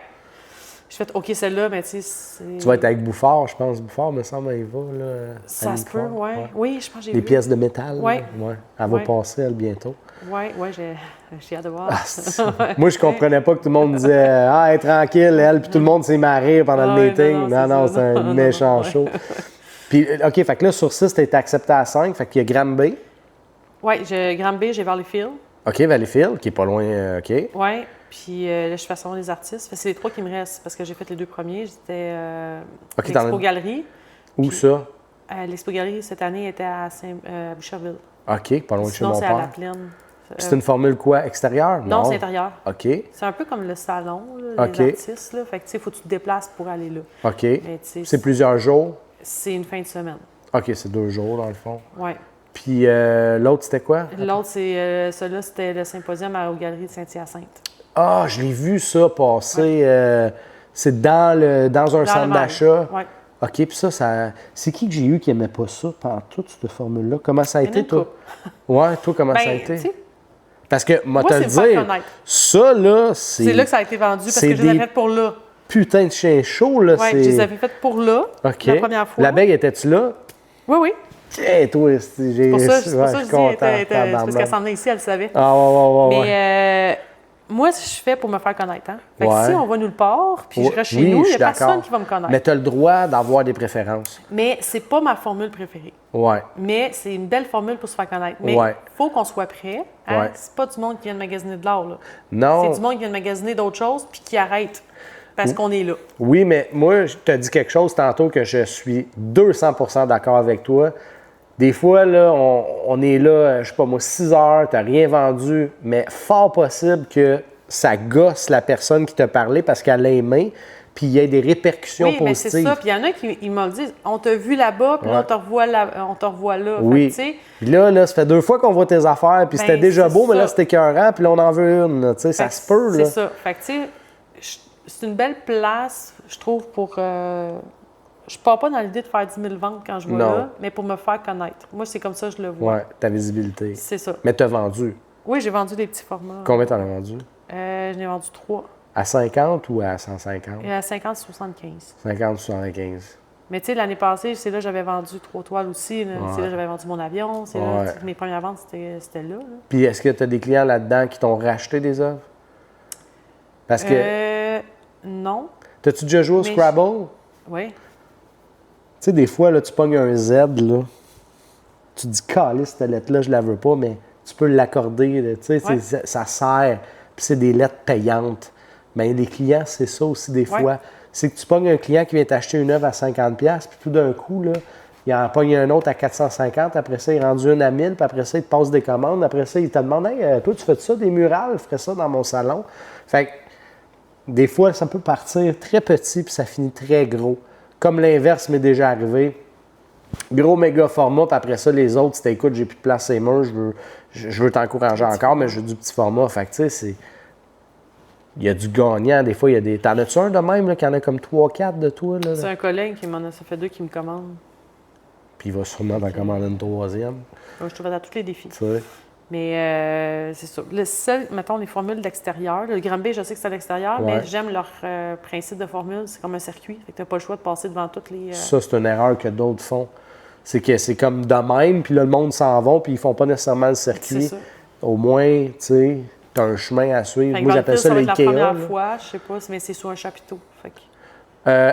j'ai fait, OK, celle-là, mais tu sais, c'est... Tu vas être avec Bouffard, je pense. Bouffard, me semble, il va, là. Ça Annie se peut, Bouffard. ouais. Oui, je pense que j'ai Les vu. pièces de métal. Ouais. Là. Ouais. Elle va Ouais. passer, elle, bientôt. Oui, j'ai hâte de voir. Ah, moi, je comprenais pas que tout le monde disait « Ah, elle est tranquille, elle », puis tout le monde s'est marré pendant le Ouais, meeting. non, C'est c'est un ça. méchant Non, show. Puis, OK, fait que là, sur 6, tu été accepté à 5, fait qu'il y a Granby. Oui, Granby, j'ai Valleyfield. OK, Valleyfield, qui est pas loin, OK. Oui, puis là, je fais savoir les artistes. C'est les 3 qui me restent parce que j'ai fait les 2 premiers. J'étais OK, l'Expo Galerie. Où ça? L'Expo Galerie, cette année, était à Boucherville. OK, pas loin de chez Sinon, mon c'est à La père. Plaine. C'est une formule quoi? Extérieure? Non, c'est intérieur. OK, C'est un peu comme le salon, là, OK. les artistes. Là. Fait que, tu sais, il faut que tu te déplaces pour aller là. OK. Mais, tu sais, C'est plusieurs jours? c'est une fin de semaine. OK, c'est 2 jours, dans le fond. Oui. Puis l'autre, c'était quoi? L'autre, celui-là, c'était le symposium aux Galeries de Saint-Hyacinthe. Ah, je l'ai vu ça passer. C'est dans un centre d'achat. Oui. OK, puis ça. C'est qui que j'ai eu qui aimait pas ça pendant toute cette formule-là? Comment ça a Il y en a été, une toi? couple. Ouais, toi, comment ça a Ben, été? tu sais, Parce que, moi, te c'est le me faire dire, connaître. ça, là, c'est. c'est là que ça a été vendu parce c'est que je les des- avais faites pour là. Putain de chien chaud, là. Oui, je les avais faites pour là, OK. la première fois. La bague, étais-tu là? Oui, oui. Tiens, toi, j'ai. C'est pour ça, c'est pour ouais, ça que je je suis dis, content, c'est parce tabarnak. qu'elle s'en venait ici, elle le savait. Ah, ouais. Mais moi, je fais pour me faire connaître. Hein? Fait que Ouais. si on va nulle part, puis je reste chez Oui, nous, je il suis n'y a personne d'accord. qui va me connaître. Mais tu as le droit d'avoir des préférences. Mais c'est pas ma formule préférée. Ouais. Mais c'est une belle formule pour se faire connaître. Mais il Ouais. faut qu'on soit prêt. Hein? Ouais. C'est pas du monde qui vient de magasiner de l'art. Là. Non. C'est du monde qui vient de magasiner d'autres choses puis qui arrête parce qu'on est là. Oui, mais moi, je te dis quelque chose tantôt que je suis 200% d'accord avec toi. Des fois, là, on est là, je sais pas moi, 6 heures, tu n'as rien vendu, mais fort possible que ça gosse la personne qui t'a parlé parce qu'elle l'a aimé, puis il y a des répercussions Oui, mais c'est positives. ça. Puis il y en a qui ils m'ont dit on t'a vu là-bas, puis là, Ouais. on te revoit là. Oui. Fait que, tu sais, Puis là, ça fait 2 fois qu'on voit tes affaires, puis Ben, c'était déjà c'est beau, mais là, ça. c'était écœurant, puis là, on en veut une. là, tu sais, ça fait que se peut, là. C'est ça. Fait que, tu sais, c'est une belle place, je trouve, pour. Je pars pas dans l'idée de faire 10 000 ventes quand je vais Non. là, mais pour me faire connaître. Moi, c'est comme ça que je le vois. Ouais, ta visibilité. C'est ça. Mais t'as vendu. Oui, j'ai vendu des petits formats. Combien t'en as vendu? Je n'ai vendu 3. À 50 ou à 150? Et à 50-75. 50 ou 75. Mais tu sais, l'année passée, c'est là que j'avais vendu 3 toiles aussi. Là. C'est là que j'avais vendu mon avion. C'est là Ouais. que mes premières ventes, c'était là. Puis est-ce que tu as des clients là-dedans qui t'ont racheté des œuvres? Parce que. Non. T'as-tu déjà joué au mais Scrabble? Oui. Tu sais, des fois, là, tu pognes un Z, là. Tu te dis, calisse, cette lettre-là, je la veux pas, mais tu peux l'accorder. là. Tu sais, Ouais. ça sert. Puis c'est des lettres payantes. Mais les clients, c'est ça aussi des Ouais. fois. C'est que tu pognes un client qui vient t'acheter une œuvre à 50$, puis tout d'un coup, là, il en pogne un autre à 450$, après ça, il est rendu une à 1000$, puis après ça, il te passe des commandes. Après ça, il te demande, hey, toi, tu fais ça, des murales, je ferais ça dans mon salon. Fait que, des fois, ça peut partir très petit, puis ça finit très gros. Comme l'inverse m'est déjà arrivé. Gros méga format, puis après ça, les autres, c'était écoute, j'ai plus de place et murs, je veux t'encourager encore, mais je veux du petit format. Fait que, tu sais, c'est. il y a du gagnant. Des fois, il y a des... T'en as-tu un de même, là, qui en a comme 3-4 de toi? Là? C'est un collègue qui m'en a... Ça fait 2 qui me commande. Puis il va sûrement t'en commander une 3e. Je te fais à tous les défis. Tu sais. Mais c'est ça. Le seul, mettons, les formules d'extérieur. Le Granby, je sais que c'est à l'extérieur, Ouais. mais j'aime leur principe de formule. C'est comme un circuit. Fait que t'as pas le choix de passer devant toutes les... Ça, c'est une erreur que d'autres font. C'est que c'est comme de même, puis là, le monde s'en va, puis ils font pas nécessairement le circuit. C'est ça. Au moins, tu sais, t'as un chemin à suivre. Fait que Moi, dans le j'appelle pire, ça va être la l'IKEA. première là. fois, je sais pas, mais c'est sur un chapiteau. Fait que...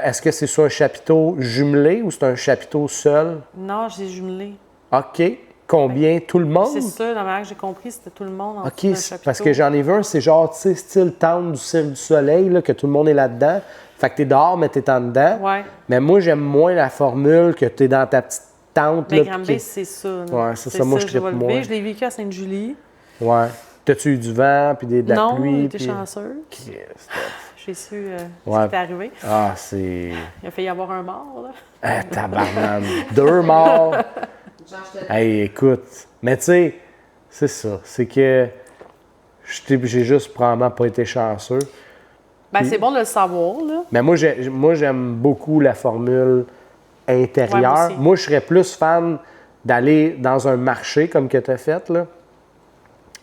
Est-ce que c'est sur un chapiteau jumelé ou c'est un chapiteau seul? Non, j'ai jumelé. OK. Combien? Tout le monde? C'est ça, la manière que j'ai compris, c'était tout le monde en OK, dessous d'un chapiteau. parce que j'en ai vu un, c'est genre, tu sais, style tente du Cirque du Soleil, là, que tout le monde est là-dedans. Fait que t'es dehors, mais t'es en dedans. Ouais. Mais moi, j'aime moins la formule que t'es dans ta petite tente. Mais là, Granby, puis c'est ça. là. Ouais, c'est ça, moi, je vais trippe le moins. vivre. Je l'ai vécu à Sainte-Julie. Ouais. T'as-tu eu du vent, puis de la Non, pluie? j'ai été puis- chanceux. Christ. J'ai su Ouais. ce qui était arrivé. Ah, c'est... Il a failli y avoir un mort, là. Ah, tabarnane. 2 morts. Genre, je te Hey, écoute. Mais tu sais, c'est ça. C'est que j'ai juste probablement pas été chanceux. Ben, Puis- c'est bon de le savoir, là. Mais moi, j'aime beaucoup la formule intérieure. Ouais, moi aussi. Moi, je serais plus fan d'aller dans un marché comme que tu as fait, là,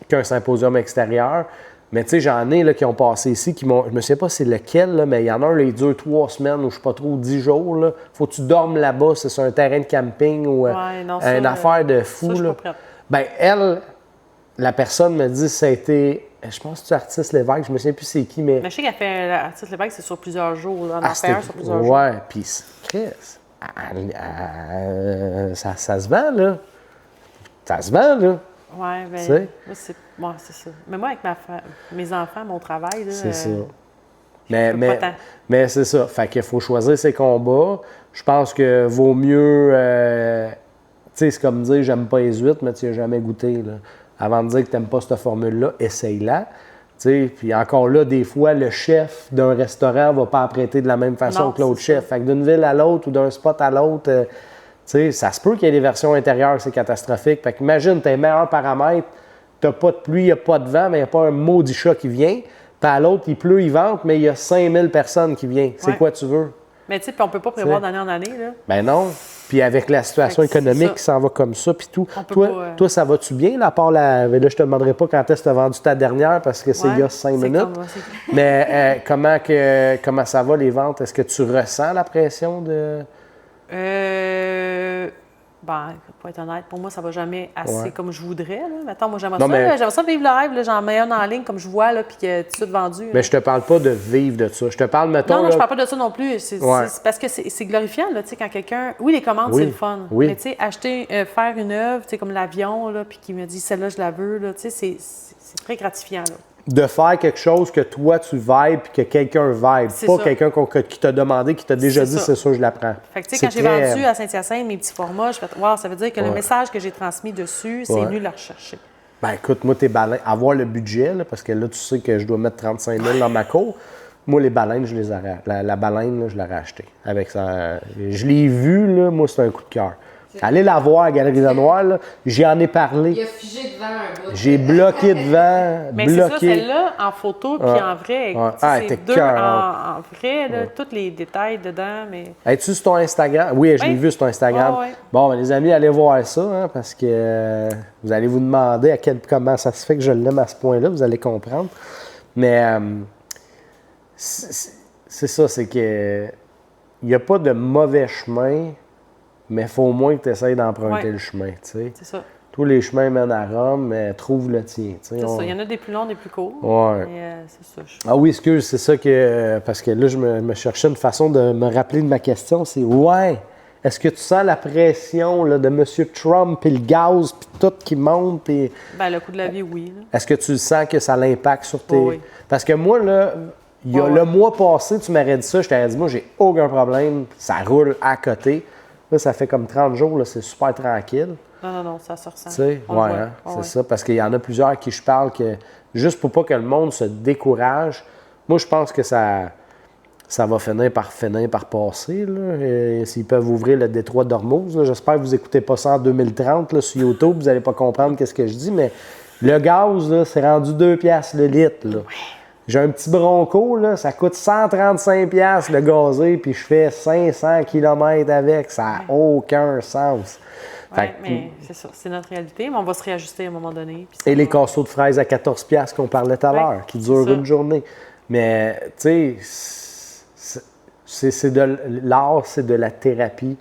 qu'un symposium extérieur. Mais tu sais, j'en ai là, qui ont passé ici, qui m'ont. Je me sais pas c'est lequel, là, mais il y en a un, là, il dure 3 semaines ou je sais pas trop, 10 jours. Là. Faut que tu dormes là-bas, c'est sur un terrain de camping ou Ouais, non, ça, une affaire de fou. ça, je suis là. pas prête. Ben, elle, la personne me dit ça a été. Je pense que c'est Artiste Lévesque, je me souviens plus c'est qui, mais. Mais je sais qu'elle fait l'artiste Lévesque, c'est sur plusieurs jours, là. On en fait c'était- un sur plusieurs jours. ouais, puis Chris, ça se vend, là. Ça se vend, là. Ouais, ben, Tu sais? moi, c'est ça. Mais moi, avec mes enfants, mon travail, là. C'est ça. peux Mais pas tant. c'est ça. Fait qu'il faut choisir ses combats. Je pense que vaut mieux. Tu sais, c'est comme dire j'aime pas les huîtres, mais tu n'y as jamais goûté. Là. Avant de dire que tu n'aimes pas cette formule-là, essaye-la. Tu sais, puis encore là, des fois, le chef d'un restaurant va pas apprêter de la même façon Non, que l'autre c'est ça. chef. Fait que d'une ville à l'autre ou d'un spot à l'autre, tu sais, ça se peut qu'il y ait des versions intérieures, c'est catastrophique. Fait qu'imagine, tu as les meilleurs paramètres, tu n'as pas de pluie, il n'y a pas de vent, mais il n'y a pas un maudit chat qui vient. Puis à l'autre, il pleut, il vente, mais il y a 5000 personnes qui viennent. C'est Ouais. quoi tu veux? Mais tu sais, puis on peut pas prévoir Tu sais. d'année en année, là. Ben non. Puis avec la situation Fait que c'est économique ça. qui s'en va comme ça, puis tout. On peut Toi, pas, toi, ça va-tu bien, là, à part la... Là, je te demanderai pas quand est-ce que tu as vendu ta dernière, parce que c'est il y a Ouais, 5 c'est minutes. comme- c'est- Mais comment ça va, les ventes? Est-ce que tu ressens la pression de... Ben, écoute, pour être honnête, pour moi, ça va jamais assez Ouais. comme je voudrais. Là. Mettons, moi, j'aimerais Non, ça, mais- là, j'aimerais ça vivre le rêve. Là, j'en mets un en ligne comme je vois, là, puis que tout de vendu. là. Mais je te parle pas de vivre de ça. Je te parle, mettons... Non, là, je parle pas de ça non plus. C'est Ouais. c'est parce que c'est glorifiant, là, tu sais, quand quelqu'un... Oui, les commandes, Oui, c'est le fun. oui. Mais tu sais, acheter, faire une œuvre, tu sais, comme l'avion, là, puis qui me dit, celle-là, je la veux, là, tu sais, c'est très gratifiant, là. de faire quelque chose que toi, tu vibes puis que quelqu'un vibe. C'est Pas ça. quelqu'un qui t'a demandé, qui t'a déjà C'est dit, ça. c'est ça, je la prends. Fait que, tu sais, C'est quand j'ai très- vendu à Saint-Hyacinthe mes petits formats, je fais, wow, ça veut dire que le Ouais. message que j'ai transmis dessus, c'est Ouais. venu le rechercher. Ben écoute, moi, tes baleines, avoir le budget, là, parce que là, tu sais que je dois mettre 35 000 dans ma cour. Moi, les baleines, je les ai la baleine, là, je l'aurais achetée. Avec ça, je l'ai vue, là, moi, c'est un coup de cœur. Allez la voir à Galerie Lenoir, là, j'en ai Il parlé. a figé devant un bout. J'ai bloqué devant, Mais c'est ça, bloqué. celle-là, en photo, puis Ouais. en vrai, Ouais. tu sais, Ah, c'est t'es deux cœur, en vrai, là, tous les détails dedans, mais... Es-tu sur ton Instagram? Oui, je l'ai Oui. vu sur ton Instagram. Ouais, ouais. Bon, ben, les amis, allez voir ça, hein, parce que vous allez vous demander comment ça se fait que je l'aime à ce point-là, vous allez comprendre. Mais c'est ça, c'est que il n'y a pas de mauvais chemin, mais il faut au moins que tu essayes d'emprunter Ouais. le chemin, tu sais. C'est ça. Tous les chemins mènent à Rome, mais trouve le tien, tu sais. C'est On- ça. Il y en a des plus longs, des plus courts. Ouais. Mais c'est ça. Ah oui, excuse, c'est ça que... Parce que là, je me cherchais une façon de me rappeler de ma question. C'est, ouais, est-ce que tu sens la pression là, de M. Trump, puis le gaz, puis tout qui monte, puis... Ben, le coût de la vie, oui. Là. Est-ce que tu sens que ça l'impacte sur tes... Oui. Parce que moi, là, il y a Ouais. le mois passé, tu m'aurais dit ça, je t'aurais dit, moi, j'ai aucun problème, ça roule à côté. Là, ça fait comme 30 jours, là, c'est super tranquille. Non, ça se ressent. Tu sais, On le ouais, voit. hein, Ouais, c'est ouais. ça. Parce qu'il y en a plusieurs à qui je parle que, juste pour pas que le monde se décourage, moi, je pense que ça va finir par passer. Là. Et s'ils peuvent ouvrir le détroit d'Ormuz, là, j'espère que vous n'écoutez pas ça en 2030 là, sur YouTube, vous n'allez pas comprendre ce que je dis, mais le gaz, là, c'est rendu 2 piastres le litre. Là. J'ai un petit Bronco, là, ça coûte 135$ le gazé, puis je fais 500 km avec. Ça n'a aucun sens. Oui, mais c'est ça, c'est notre réalité, mais on va se réajuster à un moment donné. Et les casseaux de fraises à 14$ qu'on parlait tout à l'heure, qui durent une journée. Mais, tu sais, c'est de l'art, c'est de la thérapie.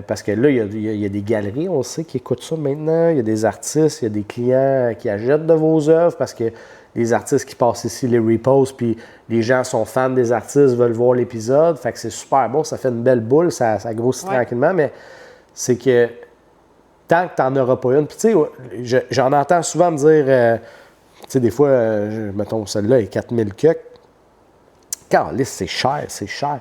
Parce que là, il y a des galeries, on sait, qui écoutent ça maintenant. Il y a des artistes, il y a des clients qui achètent de vos œuvres parce que les artistes qui passent ici les repostent, puis les gens sont fans des artistes, veulent voir l'épisode. Fait que c'est super bon, ça fait une belle boule, ça grossit tranquillement, mais c'est que tant que tu n'en auras pas une. Puis tu sais, j'en entends souvent me dire, tu sais, des fois, mettons, celle-là est 4000 cucs. Calisse, c'est cher, c'est cher.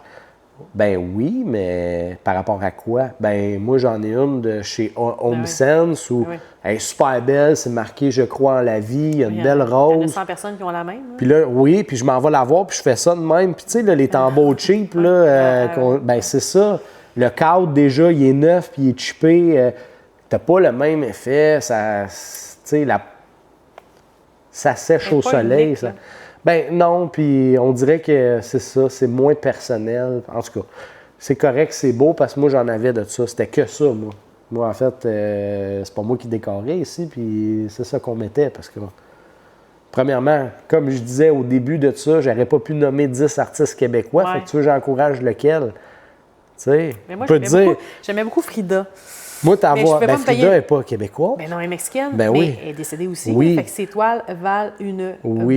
Ben oui, mais par rapport à quoi? Ben moi, j'en ai une de chez Home Sense où elle est super belle, c'est marqué « Je crois en la vie », il y a une belle rose. Il y a 100 personnes qui ont la même. Puis là, oui, puis je m'en vais la voir, puis je fais ça de même. Puis tu sais, là, les tambours cheap, là, ben c'est ça. Le cadre, déjà, il est neuf, puis il est chippé. T'as pas le même effet. Ça, tu sais, ça sèche au soleil. Ça. Ben non, puis on dirait que c'est ça, c'est moins personnel. En tout cas, c'est correct, c'est beau, parce que moi, j'en avais de ça. C'était que ça, moi. Moi, en fait, c'est pas moi qui décorais ici, puis c'est ça qu'on mettait, parce que... Premièrement, comme je disais au début de ça, j'aurais pas pu nommer 10 artistes québécois. Fait que tu veux, j'encourage lequel? Tu sais, moi, dire... j'aimais beaucoup Frida. Moi, Frida n'est pas québécoise. Mais non, elle est mexicaine, mais elle est décédée aussi. Oui. Fait que ses toiles valent une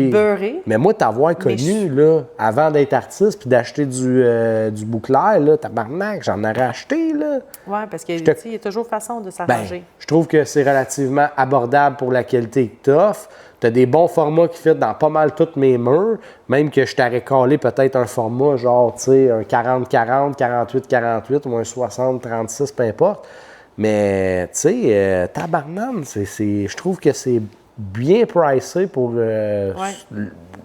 beurrée. Mais moi, t'avoir connu, là, avant d'être artiste puis d'acheter du bouclair, là, tabarnak, j'en aurais acheté, là. Oui, parce qu'il y a toujours façon de s'arranger. Je trouve que c'est relativement abordable pour la qualité que t'offres. T'as des bons formats qui fit dans pas mal toutes mes murs, même que je t'aurais collé peut-être un format genre, tu sais, un 40-40, 48-48 ou un 60-36, peu importe. Mais, tu sais, tabarnane, je trouve que c'est bien pricé pour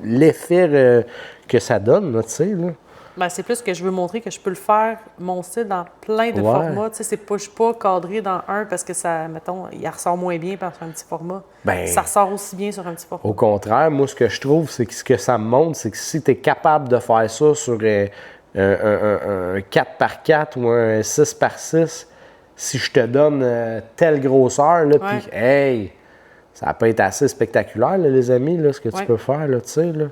l'effet que ça donne, tu sais, là. Ben, c'est plus que je veux montrer que je peux le faire, mon style, dans plein de formats. Tu sais, je suis pas cadré dans un parce que ça, mettons, il ressort moins bien par un petit format. Ça ressort aussi bien sur un petit format. Au contraire, moi, ce que je trouve, c'est que ce que ça me montre, c'est que si tu es capable de faire ça sur un 4x4 ou un 6x6, si je te donne telle grosseur, là, puis, hey, ça peut être assez spectaculaire, là, les amis, là, ce que tu peux faire, là, tu sais, là.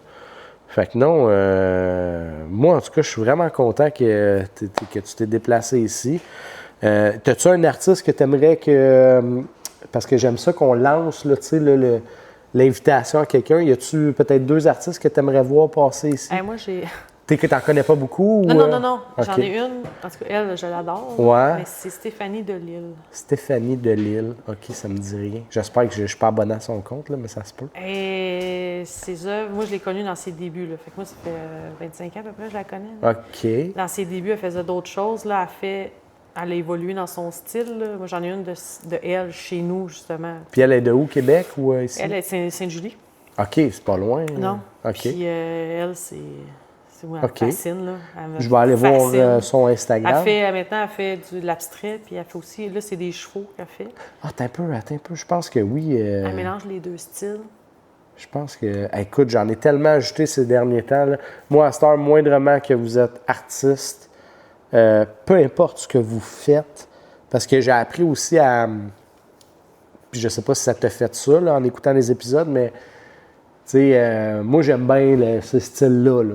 Fait que non, moi, en tout cas, je suis vraiment content que tu t'es déplacé ici. T'as-tu un artiste que tu aimerais que... parce que j'aime ça qu'on lance, là, tu sais, l'invitation à quelqu'un. Y a-tu peut-être 2 artistes que tu aimerais voir passer ici? Moi, j'ai... Que t'en connais pas beaucoup? Non. J'en ai une. En tout cas, elle, je l'adore. Ouais. Mais c'est Stéphanie Delille. Stéphanie Delille. OK, ça me dit rien. J'espère que je suis pas abonné à son compte, là, mais ça se peut. Et ses œuvres, moi, je l'ai connue dans ses débuts. Là. Fait que moi, ça fait 25 ans à peu près, je la connais. Là. OK. Dans ses débuts, elle faisait d'autres choses. Là, elle a évolué dans son style. Là. Moi, j'en ai une de elle chez nous, justement. Puis elle est de où, Québec ou ici? Elle est Sainte-Julie. OK, c'est pas loin. Non. OK. Puis elle, c'est moi, elle me fascine. Là. Je vais aller voir son Instagram. Maintenant, elle fait de l'abstrait, puis elle fait aussi, là, c'est des chevaux qu'elle fait. Ah, attends un peu. Je pense que oui. Elle mélange les deux styles. Je pense que... Écoute, j'en ai tellement ajouté ces derniers temps, là. Moi, à cette heure, moindrement que vous êtes artiste, peu importe ce que vous faites, parce que j'ai appris aussi à... Puis je sais pas si ça te fait ça, là, en écoutant les épisodes, mais, tu sais, moi, j'aime bien ce style-là, là.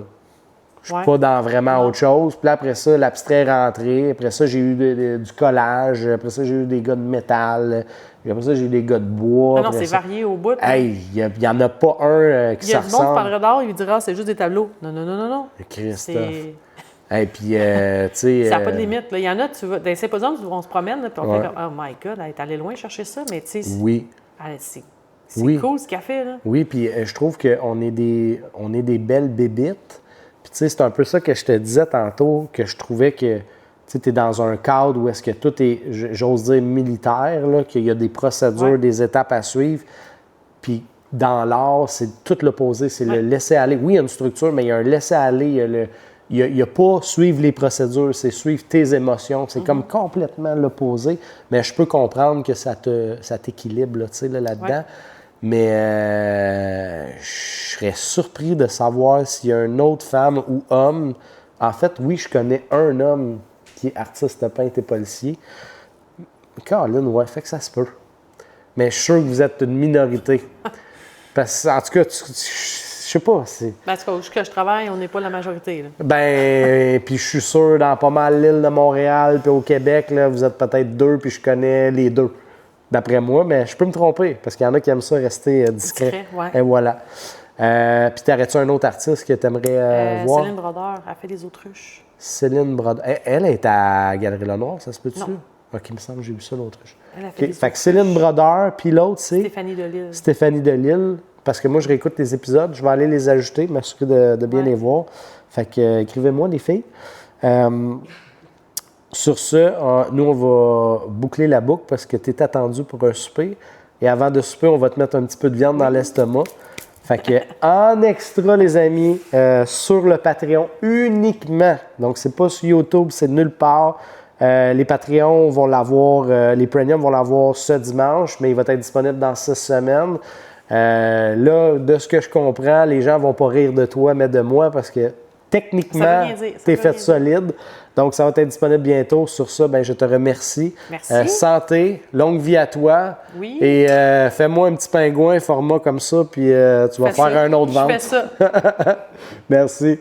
Je suis pas dans vraiment autre chose. Puis là, après ça, l'abstrait est rentré. Après ça, j'ai eu du collage. Après ça, j'ai eu des gars de métal. Puis après ça, j'ai eu des gars de bois. Non, c'est varié au bout. Hey, il n'y en a pas un qui s'en ressemble. Il y a du monde qui parlerait d'art, il lui dira c'est juste des tableaux. Non. Christophe. Et puis, tu sais... Ça n'a pas de limite. Il y en a, tu vois, dans les symposiums, on se promène, puis on fait comme, oh my God, elle est allée loin chercher ça, mais tu sais... Oui. C'est cool ce qu'elle fait, là. Oui, puis je trouve qu'on est des belles bébites. Puis, tu sais, c'est un peu ça que je te disais tantôt, que je trouvais que tu es dans un cadre où est-ce que tout est, j'ose dire, militaire, là, qu'il y a des procédures, des étapes à suivre. Puis, dans l'art, c'est tout l'opposé. C'est le laisser-aller. Oui, il y a une structure, mais il y a un laisser-aller. Il n'y a pas suivre les procédures, c'est suivre tes émotions. C'est comme complètement l'opposé. Mais je peux comprendre que ça t'équilibre là, là-dedans. Mais je serais surpris de savoir s'il y a une autre femme ou homme. En fait, oui, je connais un homme qui est artiste peintre et policier. Caroline, ouais, fait que ça se peut. Mais je suis sûr que vous êtes une minorité. Parce qu'en tout cas, je sais pas. Ben, en tout cas, où que je travaille, on n'est pas la majorité. Là. Ben, puis je suis sûr, dans pas mal l'île de Montréal, puis au Québec, là, vous êtes peut-être 2, puis je connais les 2. D'après moi, mais je peux me tromper, parce qu'il y en a qui aiment ça rester discret. Ouais. Et voilà. Puis t'aurais-tu un autre artiste que tu aimerais voir? Céline Brodeur, elle fait des autruches. Céline Brodeur. Elle est à Galerie Lenoir, ça se peut-tu? Non. Ok, il me semble que j'ai vu ça, l'autruche. Elle a fait des Fait que Céline Brodeur, puis l'autre, c'est? Stéphanie Delisle. Stéphanie Delisle. Parce que moi, je réécoute les épisodes, je vais aller les ajouter, m'assurer de bien les voir. Fait que écrivez-moi, les filles. Sur ce, nous, on va boucler la boucle parce que tu es attendu pour un souper. Et avant de souper, on va te mettre un petit peu de viande dans l'estomac. Fait que, en extra, les amis, sur le Patreon uniquement. Donc, c'est pas sur YouTube, c'est nulle part. Les Patreons vont l'avoir, les Premium vont l'avoir ce dimanche, mais il va être disponible dans 6 semaines. Là, de ce que je comprends, les gens vont pas rire de toi, mais de moi, parce que techniquement, tu es fait solide. Donc, ça va être disponible bientôt. Sur ça, ben, je te remercie. Merci. Santé, longue vie à toi. Oui. Et fais-moi un petit pingouin format comme ça, puis tu vas faire un autre ventre. Je fais ça. Merci.